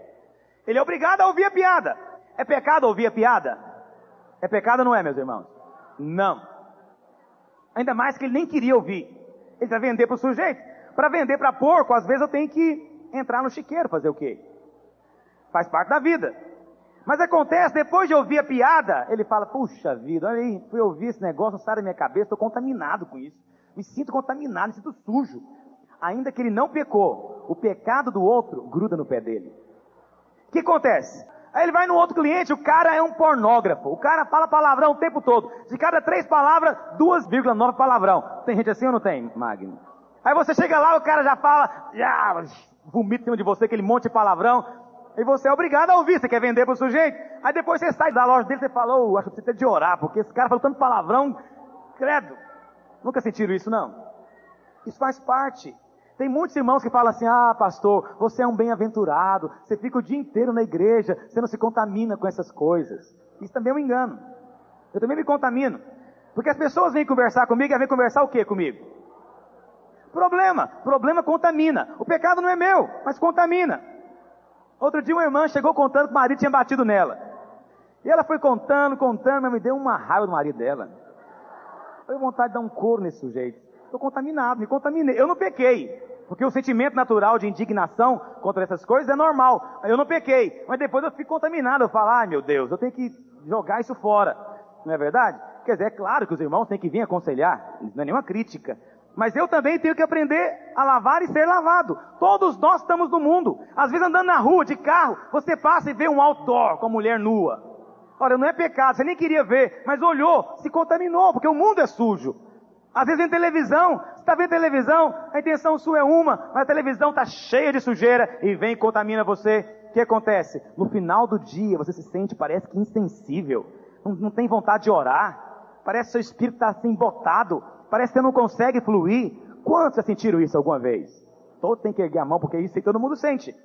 Ele é obrigado a ouvir a piada. É pecado ouvir a piada? É pecado ou não é, meus irmãos? Não. Ainda mais que ele nem queria ouvir. Ele vai vender para o sujeito. Para vender para porco, às vezes eu tenho que entrar no chiqueiro, fazer o quê? Faz parte da vida. Mas acontece, depois de ouvir a piada, ele fala: "Puxa vida, olha aí, fui ouvir esse negócio, não sai da minha cabeça, estou contaminado com isso. Me sinto contaminado, me sinto sujo." Ainda que ele não pecou, o pecado do outro gruda no pé dele. O que acontece? Aí ele vai no outro cliente, o cara é um pornógrafo. O cara fala palavrão o tempo todo. De cada 3 palavras, 2,9 palavrão. Tem gente assim ou não tem, Magno? Aí você chega lá, o cara já fala, já vomita em cima de você, aquele monte de palavrão. E você é obrigado a ouvir, você quer vender pro sujeito. Aí depois você sai da loja dele, você fala: "Oh, acho que você tem de orar, porque esse cara falou tanto palavrão, credo." Nunca sentiram isso, não? Isso faz parte. Tem muitos irmãos que falam assim: "Ah, pastor, você é um bem-aventurado, você fica o dia inteiro na igreja, você não se contamina com essas coisas." Isso também é um engano. Eu também me contamino. Porque as pessoas vêm conversar comigo, e vêm conversar o quê comigo? Problema contamina. O pecado não é meu, mas contamina. Outro dia uma irmã chegou contando que o marido tinha batido nela. E ela foi contando, mas me deu uma raiva do marido dela. Eu tive vontade de dar um couro nesse sujeito. Estou contaminado, me contaminei. Eu não pequei, porque o sentimento natural de indignação contra essas coisas é normal. Eu não pequei, mas depois eu fico contaminado. Eu falo: "Ai, meu Deus, eu tenho que jogar isso fora." Não é verdade? Quer dizer, é claro que os irmãos têm que vir aconselhar, não é nenhuma crítica. Mas eu também tenho que aprender a lavar e ser lavado. Todos nós estamos no mundo. Às vezes andando na rua, de carro, você passa e vê um outdoor com a mulher nua. Ora, não é pecado, você nem queria ver, mas olhou, se contaminou, porque o mundo é sujo. Às vezes vem televisão, você está vendo televisão, a intenção sua é uma, mas a televisão está cheia de sujeira e vem e contamina você. O que acontece? No final do dia você se sente, parece que insensível, não tem vontade de orar. parece que seu espírito está assim embotado, parece que você não consegue fluir. Quantos já sentiram isso alguma vez? Todos têm que erguer a mão, porque isso aí todo mundo sente.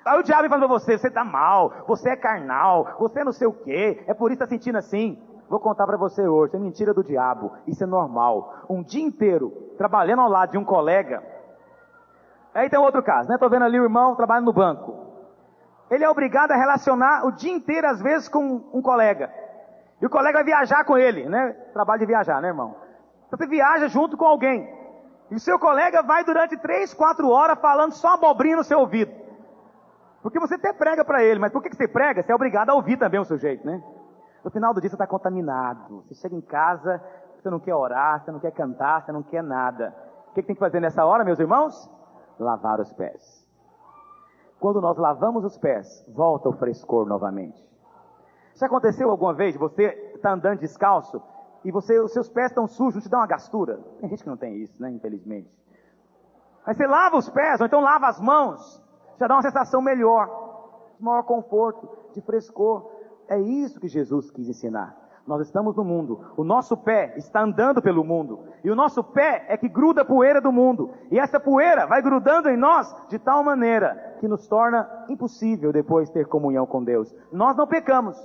Aí o diabo fala pra você está mal, você é carnal, você é não sei o quê, é por isso que está sentindo assim. Vou contar para você hoje, é mentira do diabo, isso é normal. Um dia inteiro, trabalhando ao lado de um colega. Aí tem outro caso, né? Tô vendo ali o irmão trabalhando no banco. Ele é obrigado a relacionar o dia inteiro, às vezes, com um colega. E o colega vai viajar com ele, né? Trabalho de viajar, né, irmão? Então você viaja junto com alguém. E o seu colega vai durante 3, 4 horas falando só abobrinha no seu ouvido. Porque você até prega para ele, mas por que você prega? Você é obrigado a ouvir também o sujeito, né? No final do dia você está contaminado. Você chega em casa, você não quer orar, você não quer cantar, você não quer nada. O que tem que fazer nessa hora, meus irmãos? Lavar os pés. Quando nós lavamos os pés, volta o frescor novamente. Já aconteceu alguma vez, você está andando descalço e os seus pés estão sujos, não te dá uma gastura? Tem gente que não tem isso, né, infelizmente. Mas você lava os pés, ou então lava as mãos, já dá uma sensação melhor, de maior conforto, de frescor. É isso que Jesus quis ensinar. Nós estamos no mundo, o nosso pé está andando pelo mundo, e o nosso pé é que gruda a poeira do mundo, e essa poeira vai grudando em nós de tal maneira que nos torna impossível depois ter comunhão com Deus. Nós não pecamos,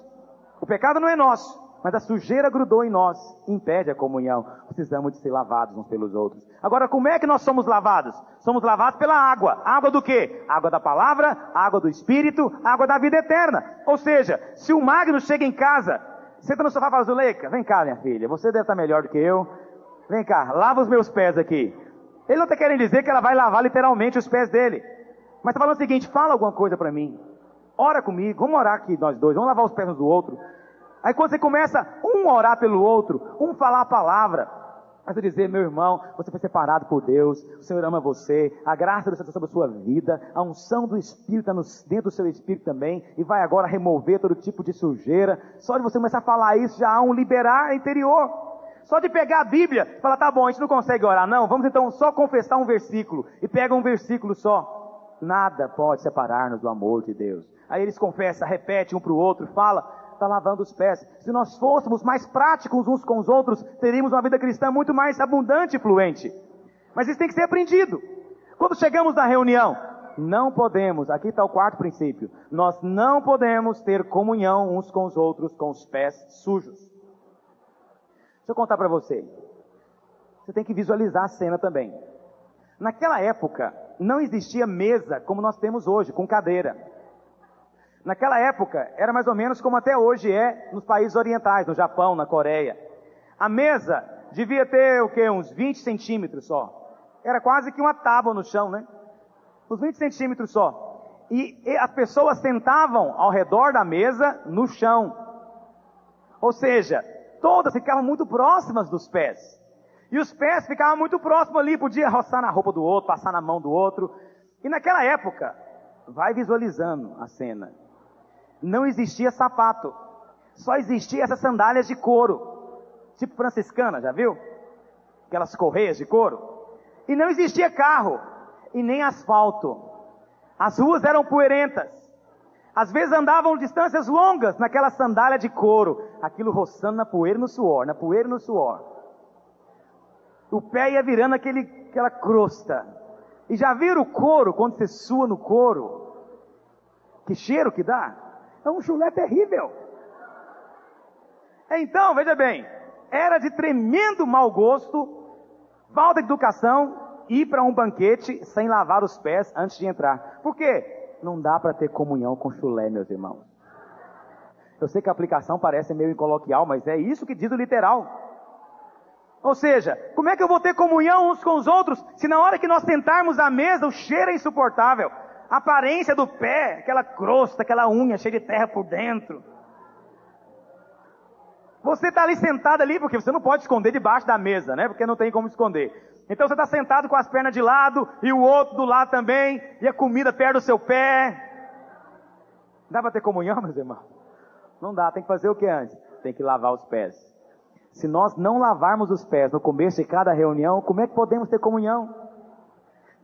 o pecado não é nosso, mas a sujeira grudou em nós, impede a comunhão. Precisamos de ser lavados uns pelos outros. Agora, como é que nós somos lavados? Somos lavados pela água. Água do quê? Água da palavra, água do Espírito, água da vida eterna. Ou seja, se o Magno chega em casa, senta no sofá e fala: Zuleika, vem cá, minha filha, você deve estar melhor do que eu. Vem cá, lava os meus pés aqui. Ele não está querendo dizer que ela vai lavar literalmente os pés dele. Mas está falando o seguinte: fala alguma coisa para mim. Ora comigo, vamos orar aqui nós dois, vamos lavar os pés um do outro. Aí quando você começa um a orar pelo outro, um falar a palavra, você dizer: meu irmão, você foi separado por Deus, o Senhor ama você, a graça de Deus está sobre a sua vida, a unção do Espírito está dentro do seu espírito também, e vai agora remover todo tipo de sujeira. Só de você começar a falar isso, já há um liberar interior. Só de pegar a Bíblia e falar: tá bom, a gente não consegue orar, não, vamos então só confessar um versículo, e pega um versículo só. Nada pode separar-nos do amor de Deus. Aí eles confessam, repetem um para o outro, fala, está lavando os pés. Se nós fôssemos mais práticos uns com os outros, teríamos uma vida cristã muito mais abundante e fluente. Mas isso tem que ser aprendido. Quando chegamos na reunião, não podemos, aqui está o quarto princípio, nós não podemos ter comunhão uns com os outros com os pés sujos. Deixa eu contar para você. Você tem que visualizar a cena também. Naquela época, não existia mesa como nós temos hoje, com cadeira. Naquela época, era mais ou menos como até hoje é nos países orientais, no Japão, na Coreia. A mesa devia ter, o quê? Uns 20 centímetros só. Era quase que uma tábua no chão, né? Uns 20 centímetros só. E as pessoas sentavam ao redor da mesa, no chão. Ou seja, todas ficavam muito próximas dos pés. E os pés ficavam muito próximos ali, podia roçar na roupa do outro, passar na mão do outro. E naquela época, vai visualizando a cena. Não existia sapato, só existia essas sandálias de couro, tipo franciscana, já viu? Aquelas correias de couro. E não existia carro, e nem asfalto. As ruas eram poeirentas. Às vezes andavam distâncias longas naquela sandália de couro, aquilo roçando na poeira e no suor, na poeira e no suor. O pé ia virando aquela crosta. E já viram o couro, quando você sua no couro? Que cheiro que dá? É um chulé terrível. Então, veja bem, era de tremendo mau gosto, falta de educação, ir para um banquete sem lavar os pés antes de entrar. Por quê? Não dá para ter comunhão com chulé, meus irmãos. Eu sei que a aplicação parece meio coloquial, mas é isso que diz o literal. Ou seja, como é que eu vou ter comunhão uns com os outros, se na hora que nós sentarmos à mesa o cheiro é insuportável? A aparência do pé, aquela crosta, aquela unha cheia de terra por dentro. Você está ali sentado ali, porque você não pode esconder debaixo da mesa, né? Porque não tem como esconder. Então você está sentado com as pernas de lado, e o outro do lado também, e a comida perto do seu pé. Dá para ter comunhão, meus irmãos? Não dá, tem que fazer o que antes? Tem que lavar os pés. Se nós não lavarmos os pés no começo de cada reunião, como é que podemos ter comunhão?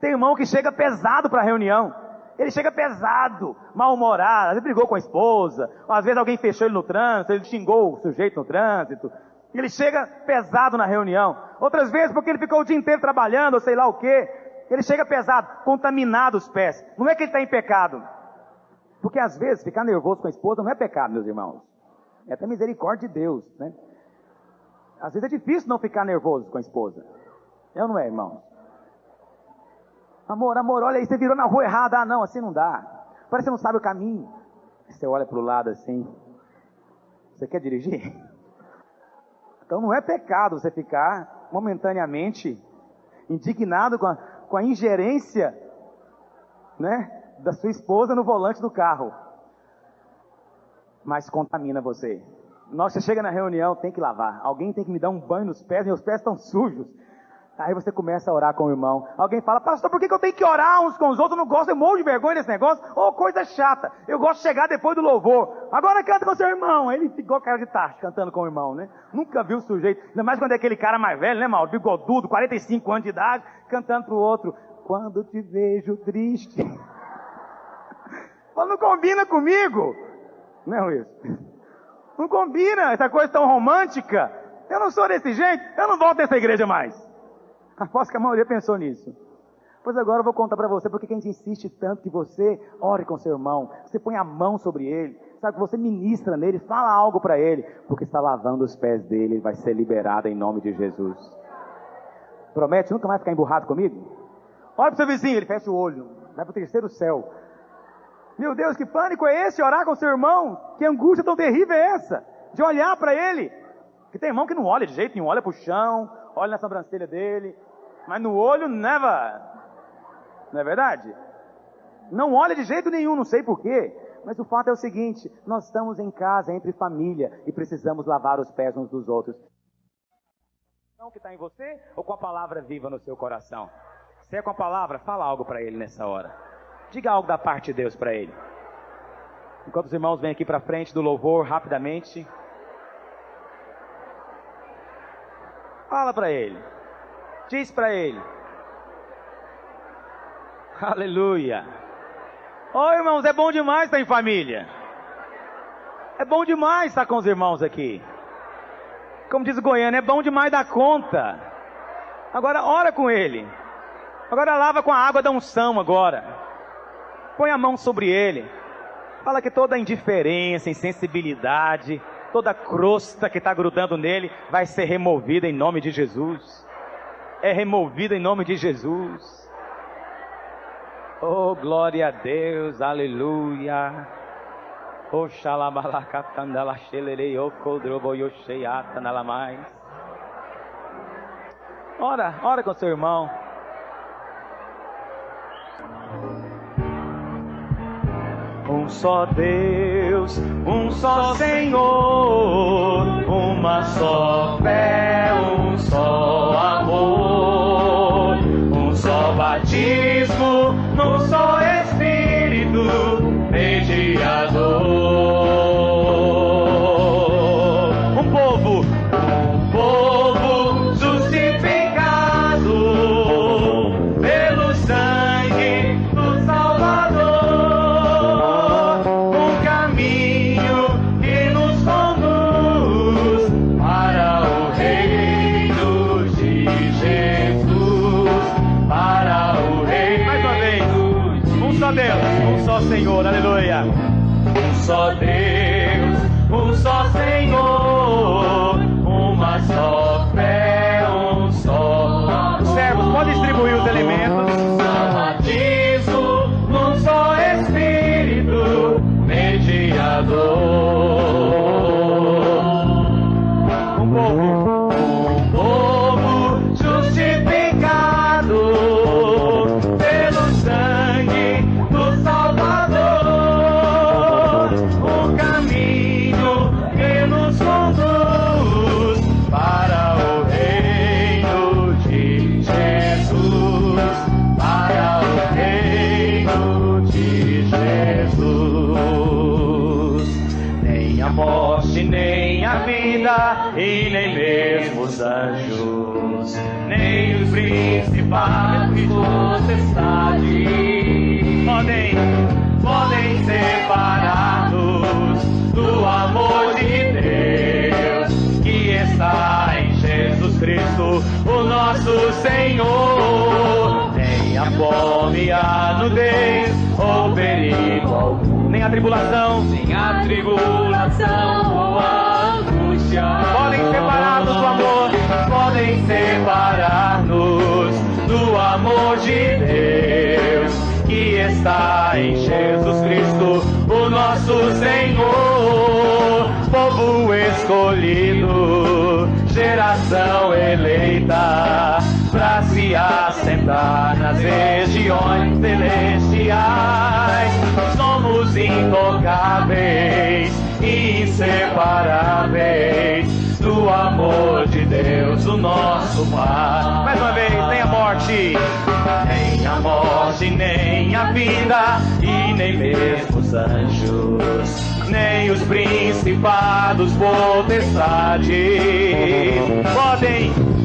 Tem irmão que chega pesado para a reunião. Ele chega pesado, mal-humorado, às vezes brigou com a esposa, ou às vezes alguém fechou ele no trânsito, ele xingou o sujeito no trânsito. Ele chega pesado na reunião. Outras vezes porque ele ficou o dia inteiro trabalhando, ou sei lá o quê. Ele chega pesado, contaminado os pés. Não é que ele está em pecado. Porque às vezes ficar nervoso com a esposa não é pecado, meus irmãos. É até misericórdia de Deus, né? Às vezes é difícil não ficar nervoso com a esposa. É ou não é, irmão? Amor, olha aí, você virou na rua errada. Ah, não, assim não dá. Parece que você não sabe o caminho. Você olha para o lado assim. Você quer dirigir? Então não é pecado você ficar momentaneamente indignado com a ingerência, né, da sua esposa no volante do carro. Mas contamina você. Nossa, você chega na reunião, tem que lavar. Alguém tem que me dar um banho nos pés, meus pés estão sujos. Aí você começa a orar com o irmão. Alguém fala, pastor, por que eu tenho que orar uns com os outros? Eu não gosto, eu morro de vergonha desse negócio. Ô, coisa chata. Eu gosto de chegar depois do louvor. Agora canta com seu irmão. Aí ele ficou cara de tacho cantando com o irmão, né? Nunca viu o sujeito. Ainda mais quando é aquele cara mais velho, né, Mauro? Bigodudo, 45 anos de idade, cantando pro outro. Quando te vejo triste. Não combina comigo. Não é isso? Não combina essa coisa tão romântica. Eu não sou desse jeito. Eu não volto nessa igreja mais. Aposto que a maioria pensou nisso. Pois agora eu vou contar para você porque a gente insiste tanto que você ore com seu irmão, você põe a mão sobre ele, sabe, que você ministra nele, fala algo para ele, porque está lavando os pés dele, ele vai ser liberado em nome de Jesus. Promete nunca mais ficar emburrado comigo? Olha para o seu vizinho, ele fecha o olho, vai para o terceiro céu. Meu Deus, que pânico é esse, orar com seu irmão? Que angústia tão terrível é essa, de olhar para ele? Que tem irmão que não olha de jeito nenhum, olha para o chão, olha na sobrancelha dele, mas no olho, never. Não é verdade? Não olha de jeito nenhum, não sei porquê. Mas o fato é o seguinte, nós estamos em casa, entre família, e precisamos lavar os pés uns dos outros. Não que está em você, ou com a palavra viva no seu coração? Se é com a palavra, fala algo para ele nessa hora. Diga algo da parte de Deus para ele. Enquanto os irmãos vêm aqui para frente do louvor, rapidamente. Fala para ele. Diz para ele. Aleluia. Ô irmãos, é bom demais estar em família. É bom demais estar com os irmãos aqui. Como diz o goiano, é bom demais dar conta. Agora ora com ele. Agora lava com a água da unção agora. Põe a mão sobre ele. Fala que toda indiferença, insensibilidade, toda crosta que está grudando nele vai ser removida em nome de Jesus. É removida em nome de Jesus. Oh, glória a Deus, aleluia. Oxalabalacatandala xelerei ocodroboioxeiata nalamais. Ora com seu irmão. Um só Deus, um só Senhor, uma só fé, um só amor, um só batismo, num só Espírito mediador. Um povo justificado pelo sangue do Salvador, um caminho que nos conduz para o reino de Jesus, para o reino. Mais uma vez, um só Deus, um só Senhor, aleluia. Um só Deus, um só Senhor, uma só fé, um só. Os servos podem distribuir os elementos. Um só batismo, num só Espírito mediador. Um povo justificado pelo sangue do Salvador, um caminho que nos conduz para o reino de Jesus, para o reino de Jesus. Nem a morte, nem a vida, e nem mesmo os anjos, nem os principados e potestades podem separar-nos do amor de Deus que está nosso Senhor. Nem a fome, a nudez ou perigo algum, nem a tribulação ou a angústia podem separar-nos do amor, podem separar-nos do amor de Deus que está em Jesus Cristo, o nosso Senhor. Povo escolhido, geração eleita, pra se assentar nas regiões celestiais. Somos intocáveis, inseparáveis do amor de Deus, o nosso Pai. Mais uma vez, nem a morte, nem a vida, e nem mesmo os anjos, nem os principados, potestades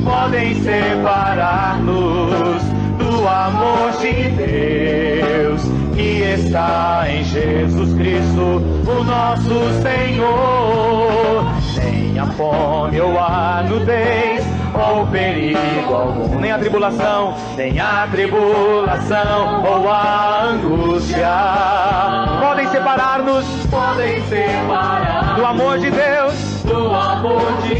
podem separar-nos do amor de Deus que está em Jesus Cristo, o nosso Senhor. Nem a fome ou a nudez ou perigo algum, nem a tribulação ou a angústia podem separar-nos do amor de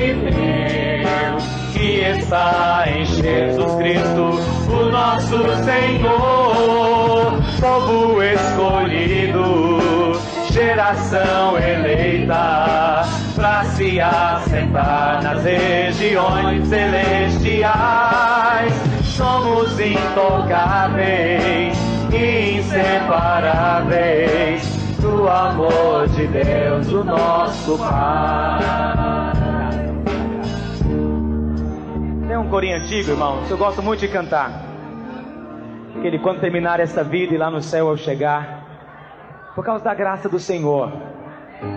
Deus, que está em Jesus Cristo, o nosso Senhor. Povo escolhido, geração eleita, pra se assentar nas regiões celestiais. Somos intocáveis, inseparáveis do amor de Deus, o nosso Pai. Tem um corinho antigo, irmãos, que eu gosto muito de cantar. Aquele, quando terminar essa vida e lá no céu eu chegar, por causa da graça do Senhor.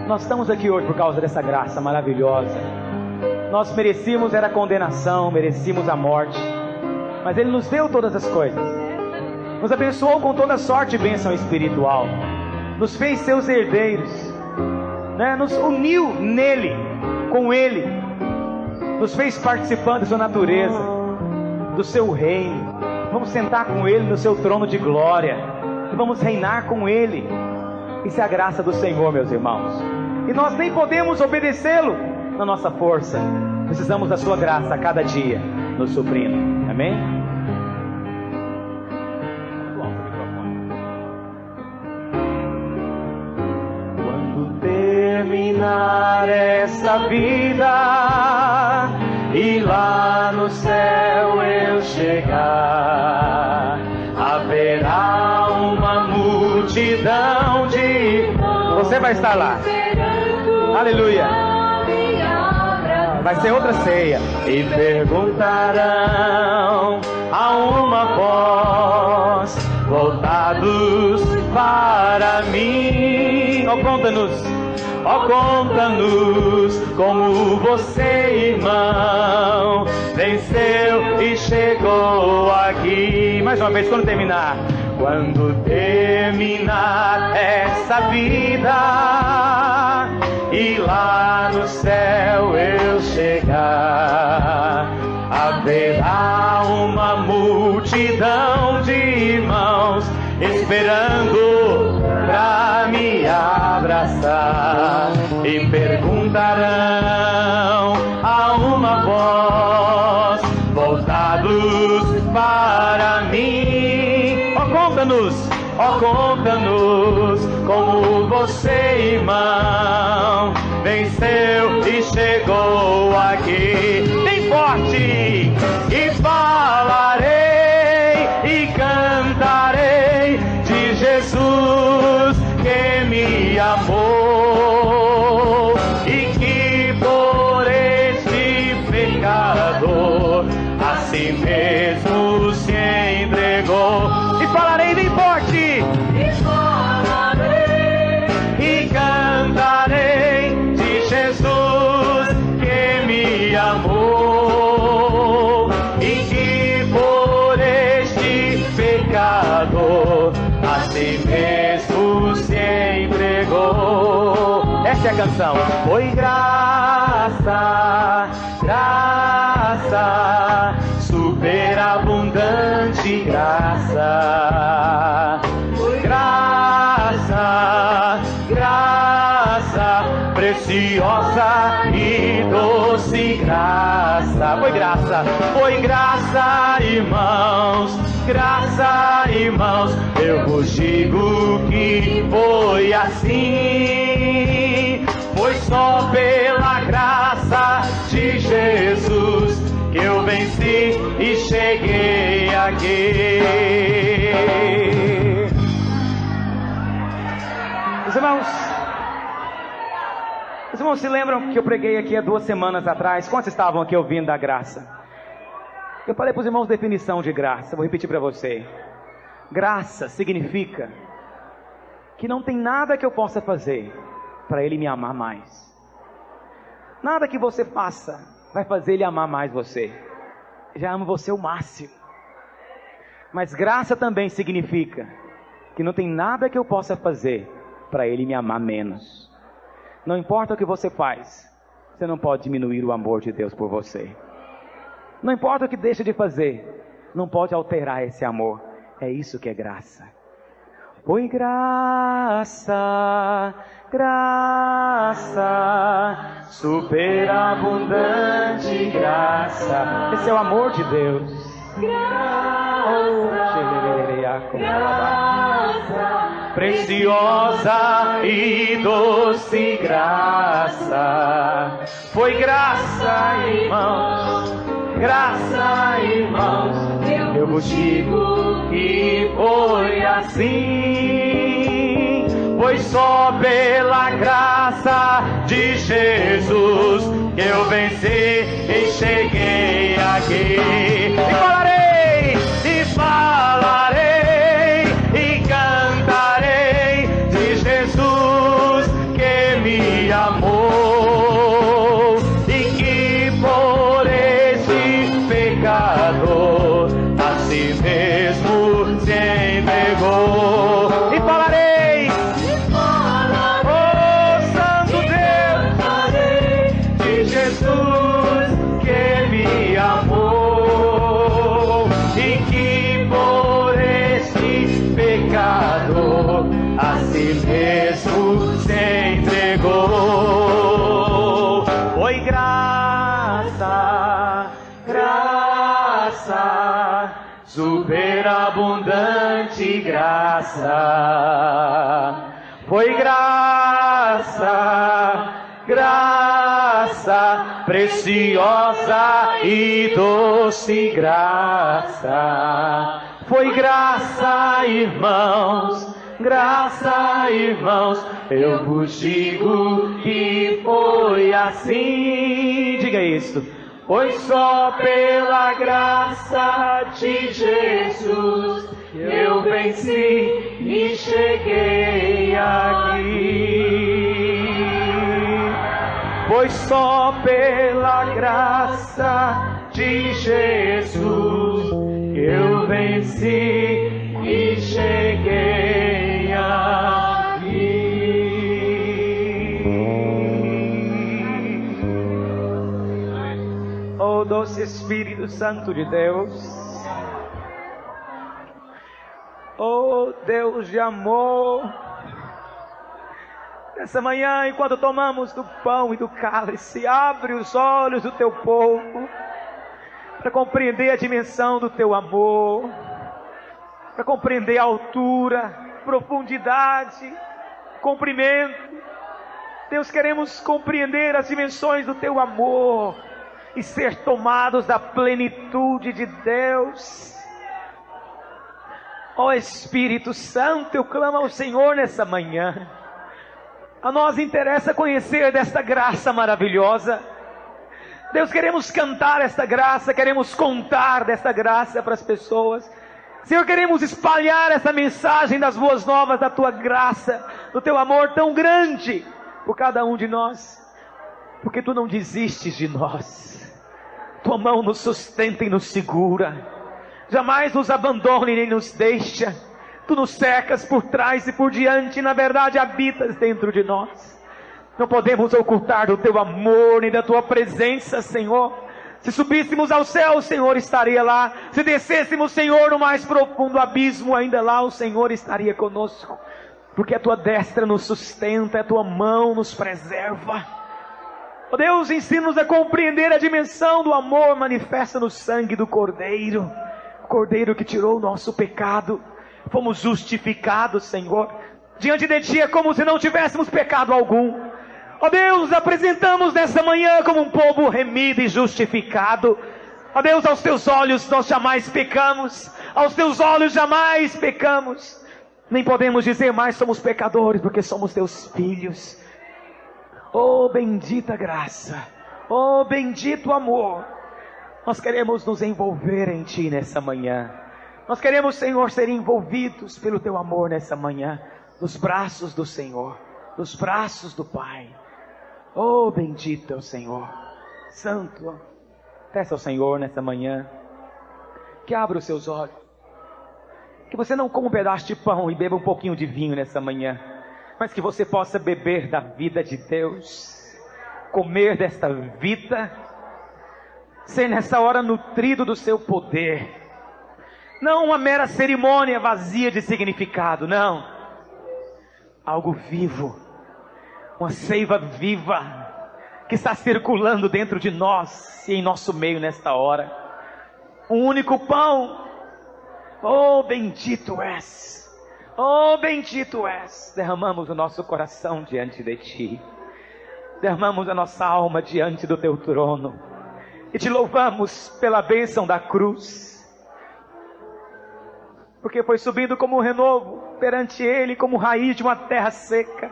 Nós estamos aqui hoje por causa dessa graça maravilhosa. Nós merecíamos era a condenação, merecíamos a morte, mas Ele nos deu todas as coisas. Nos abençoou com toda sorte e bênção espiritual. Nos fez seus herdeiros, né? Nos uniu nele, com Ele. Nos fez participantes da sua natureza, do seu reino. Vamos sentar com Ele no seu trono de glória e vamos reinar com Ele. Isso é a graça do Senhor, meus irmãos. E nós nem podemos obedecê-lo na nossa força. Precisamos da sua graça a cada dia, nos suprindo. Amém? Quando terminar essa vida e lá no céu eu chegar, haverá uma multidão de... Você vai estar lá. Aleluia. Vai ser outra ceia. E perguntarão a uma voz, voltados para mim. Oh, conta-nos como você, irmão, venceu e chegou aqui. Mais uma vez, quando terminar essa vida e lá no céu eu chegar, haverá uma multidão de irmãos esperando pra me abraçar, e perguntarão a uma voz, voltados para mim. Oh, conta-nos como você, irmão, venceu e chegou aqui. Bem forte! E falarei e cantarei de Jesus que me amou e que por este pecador a si mesmo se entregou. E falarei bem forte, e cantarei de Jesus que me amou e que por este pecador a si mesmo se entregou. Essa é a canção. Foi graça, graça, super superabundante graça. Graça, graça, preciosa e doce graça. Foi graça, irmãos, graça, irmãos. Eu vos digo que foi assim. Foi só pela graça de Jesus que eu venci e cheguei aqui. Os irmãos se lembram que eu preguei aqui há 2 semanas atrás? Quantos estavam aqui ouvindo da graça? Eu falei para os irmãos definição de graça, vou repetir para você. Graça significa que não tem nada que eu possa fazer para Ele me amar mais. Nada que você faça vai fazer Ele amar mais você. Já amo você o máximo. Mas graça também significa que não tem nada que eu possa fazer para Ele me amar menos. Não importa o que você faz, você não pode diminuir o amor de Deus por você. Não importa o que deixa de fazer, não pode alterar esse amor. É isso que é graça. Foi graça, graça, superabundante graça. Esse é o amor de Deus. Graça, preciosa e doce graça. Foi graça, irmãos, graça, irmãos. Eu vos digo que foi assim. Foi só pela graça de Jesus que eu venci e cheguei aqui. E falarei, e cantarei de Jesus que me amou e que por esse pecador a si mesmo se entregou. E falarei, oh Santo Deus, de Jesus que me amou e que por esse pecador a si mesmo se entregou. Foi graça, graça, superabundante graça. Foi graça, graça, preciosa e doce graça. Foi graça, irmãos, graça, irmãos. Eu vos digo que foi assim. Diga isso. Foi só pela graça de Jesus que eu venci e cheguei aqui. Foi só pela graça de Jesus que eu venci e cheguei aqui. Oh, doce Espírito Santo de Deus. Oh, Deus de amor. Nessa manhã, enquanto tomamos do pão e do cálice, abre os olhos do teu povo para compreender a dimensão do teu amor, para compreender a altura, profundidade, comprimento. Deus, queremos compreender as dimensões do teu amor e ser tomados da plenitude de Deus. Ó Espírito Santo, eu clamo ao Senhor nessa manhã. A nós interessa conhecer desta graça maravilhosa. Deus, queremos cantar esta graça, queremos contar desta graça para as pessoas. Senhor, queremos espalhar essa mensagem das boas novas da tua graça, do teu amor tão grande por cada um de nós, porque tu não desistes de nós. Tua mão nos sustenta e nos segura. Jamais nos abandona e nem nos deixa. Tu nos cercas por trás e por diante. Na verdade, habitas dentro de nós. Não podemos ocultar do teu amor nem da tua presença, Senhor. Se subíssemos ao céu, o Senhor estaria lá. Se descêssemos, Senhor, no mais profundo abismo, ainda lá o Senhor estaria conosco. Porque a tua destra nos sustenta, a tua mão nos preserva. Ó Deus, ensina-nos a compreender a dimensão do amor manifesta no sangue do Cordeiro. O Cordeiro que tirou o nosso pecado. Fomos justificados, Senhor. Diante de Ti é como se não tivéssemos pecado algum. Ó Deus, apresentamos nessa manhã como um povo remido e justificado. Ó Deus, aos Teus olhos nós jamais pecamos. Aos Teus olhos jamais pecamos. Nem podemos dizer mais somos pecadores, porque somos Teus filhos. Oh, bendita graça. Oh, bendito amor. Nós queremos nos envolver em Ti nessa manhã. Nós queremos, Senhor, ser envolvidos pelo Teu amor nessa manhã. Nos braços do Senhor. Nos braços do Pai. Oh, bendito é o Senhor. Santo. Peça ao Senhor nessa manhã que abra os seus olhos. Que você não coma um pedaço de pão e beba um pouquinho de vinho nessa manhã, mas que você possa beber da vida de Deus, comer desta vida, ser nessa hora nutrido do seu poder. Não uma mera cerimônia vazia de significado, não. Algo vivo, uma seiva viva, que está circulando dentro de nós e em nosso meio nesta hora. Um único pão. Oh, bendito és. Oh, bendito és. Derramamos o nosso coração diante de Ti. Derramamos a nossa alma diante do Teu trono. E Te louvamos pela bênção da cruz. Porque foi subindo como um renovo perante Ele, como raiz de uma terra seca.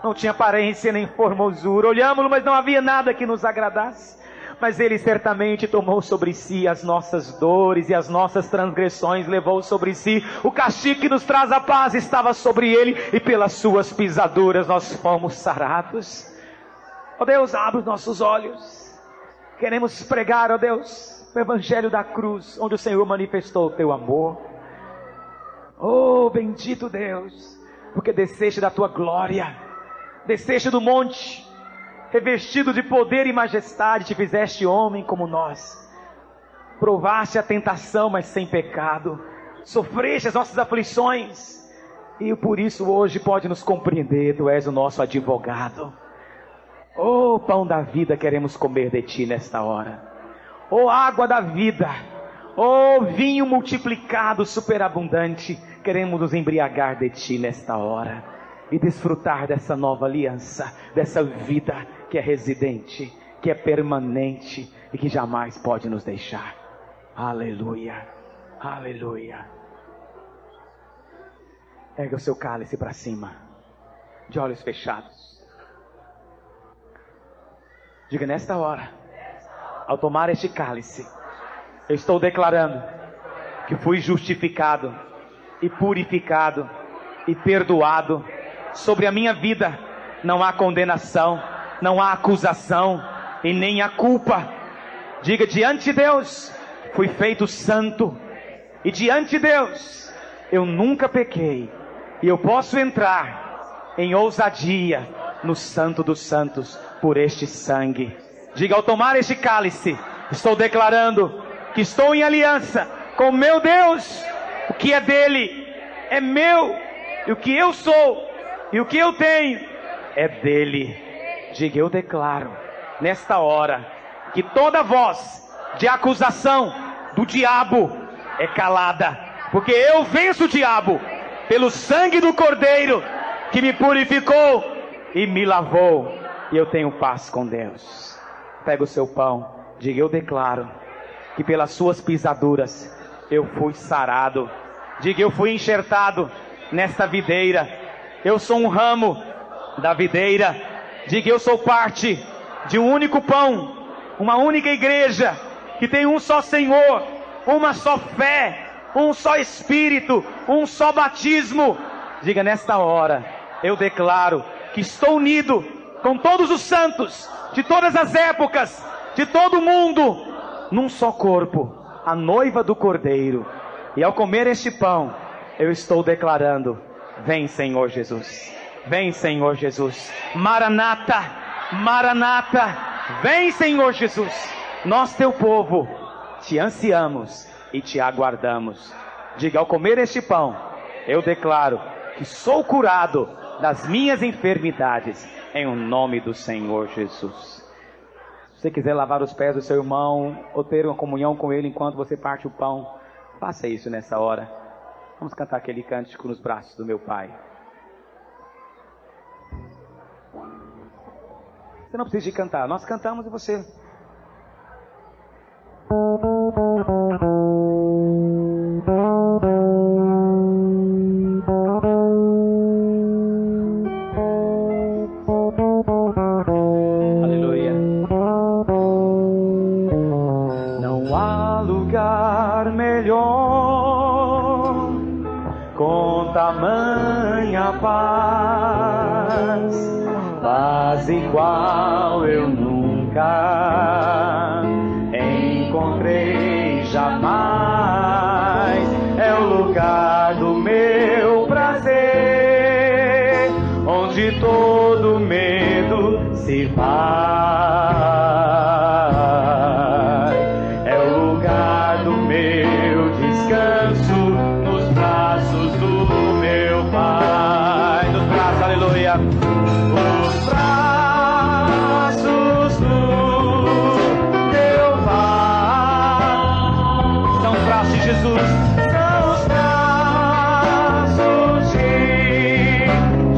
Não tinha aparência nem formosura. Olhámos-lo, mas não havia nada que nos agradasse. Mas Ele certamente tomou sobre si as nossas dores e as nossas transgressões levou sobre si. O castigo que nos traz a paz estava sobre Ele, e pelas suas pisaduras nós fomos sarados. Ó Deus, abre os nossos olhos. Queremos pregar, ó Deus, o Evangelho da cruz, onde o Senhor manifestou o Teu amor. Oh, bendito Deus, porque desceste da Tua glória, desceste do monte, revestido de poder e majestade, te fizeste homem como nós. Provaste a tentação, mas sem pecado. Sofreste as nossas aflições. E por isso hoje pode nos compreender. Tu és o nosso advogado. Oh, pão da vida, queremos comer de Ti nesta hora. Oh, água da vida. Oh, vinho multiplicado, superabundante. Queremos nos embriagar de Ti nesta hora. E desfrutar dessa nova aliança, dessa vida que é residente, que é permanente e que jamais pode nos deixar. Aleluia, aleluia. Erga o seu cálice para cima, de olhos fechados. Diga nesta hora, ao tomar este cálice, eu estou declarando que fui justificado e purificado e perdoado. Sobre a minha vida não há condenação, não há acusação e nem há culpa. Diga, diante de Deus fui feito santo, e diante de Deus eu nunca pequei, e eu posso entrar em ousadia no Santo dos Santos por este sangue. Diga, ao tomar este cálice, estou declarando que estou em aliança com meu Deus. O que é dele é meu, e o que eu sou e o que eu tenho é dele. Diga, eu declaro nesta hora que toda voz de acusação do diabo é calada, porque eu venço o diabo pelo sangue do Cordeiro que me purificou e me lavou, e eu tenho paz com Deus. Pega o seu pão. Diga, eu declaro que pelas suas pisaduras eu fui sarado. Diga, eu fui enxertado nesta videira. Eu sou um ramo da videira. Diga, eu sou parte de um único pão, uma única igreja, que tem um só Senhor, uma só fé, um só Espírito, um só batismo. Diga, nesta hora, eu declaro que estou unido com todos os santos, de todas as épocas, de todo o mundo, num só corpo, a noiva do Cordeiro. E ao comer este pão, eu estou declarando, vem Senhor Jesus, vem Senhor Jesus, Maranata, Maranata, vem Senhor Jesus, Nós, teu povo, te ansiamos e te aguardamos. Diga, ao comer este pão, eu declaro que sou curado das minhas enfermidades, em o nome do Senhor Jesus. Se você quiser lavar os pés do seu irmão, ou ter uma comunhão com ele enquanto você parte o pão, faça isso nessa hora. Vamos cantar aquele cântico nos braços do meu Pai. Você não precisa de cantar, nós cantamos e você... Aleluia. Não há lugar melhor com tamanha paz, paz igual eu nunca encontrei jamais. É o lugar do meu prazer, onde todo medo se vai. É o lugar do meu descanso, nos braços do meu Pai. Nos braços, aleluia. Os braços do meu Pai são os braços de Jesus. São os braços de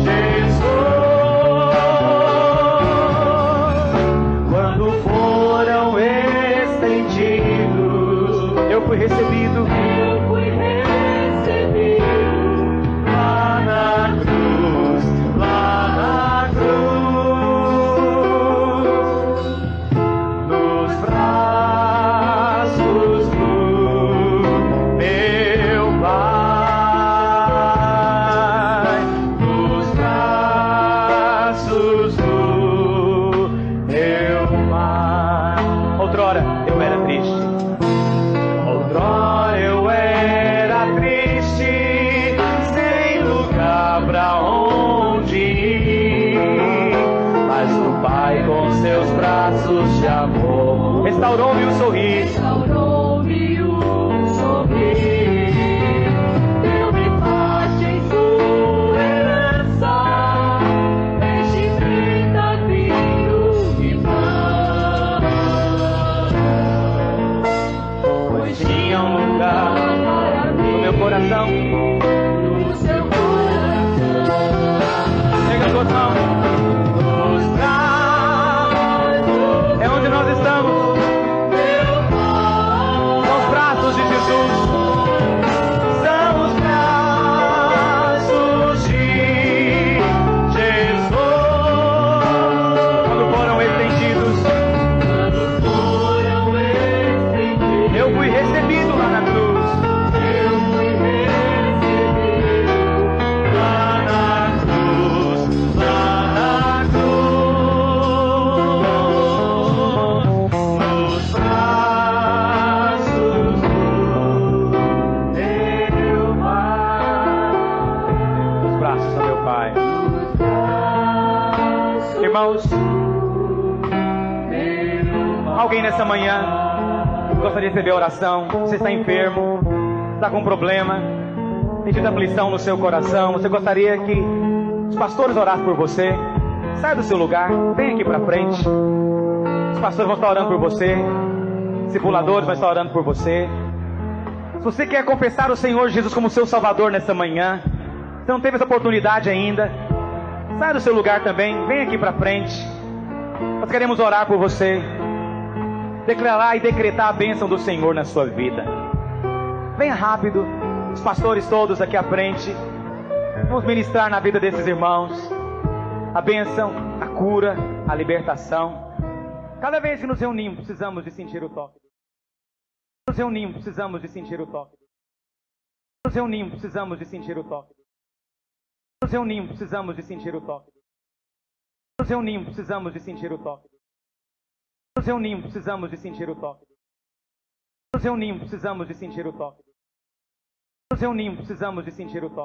Jesus. Quando foram estendidos, eu fui recebido. Lá na cruz, lá na cruz, nos braços do meu Pai, nos braços do meu Pai. Outrora eu era triste, outrora eu era triste, sem lugar pra onde ir, mas o Pai com seus braços de amor restaurou-me o sorriso. Restaurou-me o sorriso, deu-me parte em sua herança, este 30 filhos de pão. Pois tinha um lugar no meu coração. No seu coração, Pega as suas mãos. Os braços é onde nós estamos. meu Pai, São os braços de Jesus. São os braços de Jesus. Quando foram estendidos, quando foram estendidos, eu fui recebido lá na cruz. eu fui recebido. Lá na cruz, lá na cruz, nos braços do meu Pai. Nos braços do meu Pai. Irmãos, alguém nessa manhã gostaria de receber oração? Você está enfermo, está com um problema, tem tido aflição no seu coração, você gostaria que os pastores orassem por você? Sai do seu lugar, vem aqui para frente. Os pastores vão estar orando por você, discipuladores vão estar orando por você. Se você quer confessar o Senhor Jesus como seu Salvador nessa manhã, você não teve essa oportunidade ainda, sai do seu lugar também, vem aqui para frente. Nós queremos orar por você, declarar e decretar a bênção do Senhor na sua vida. Venha rápido, os pastores todos aqui à frente. Vamos ministrar na vida desses irmãos a bênção, a cura, a libertação. Cada vez que nos reunimos, precisamos de sentir o toque. Nos reunimos, precisamos de sentir o toque. Nos reunimos, precisamos de sentir o toque. Nos reunimos, precisamos de sentir o toque. Nos reunimos, precisamos de sentir o toque. Nos reunimos, precisamos de sentir o toque. Nos reunimos, precisamos de sentir o toque. Nos reunimos, precisamos de sentir o toque.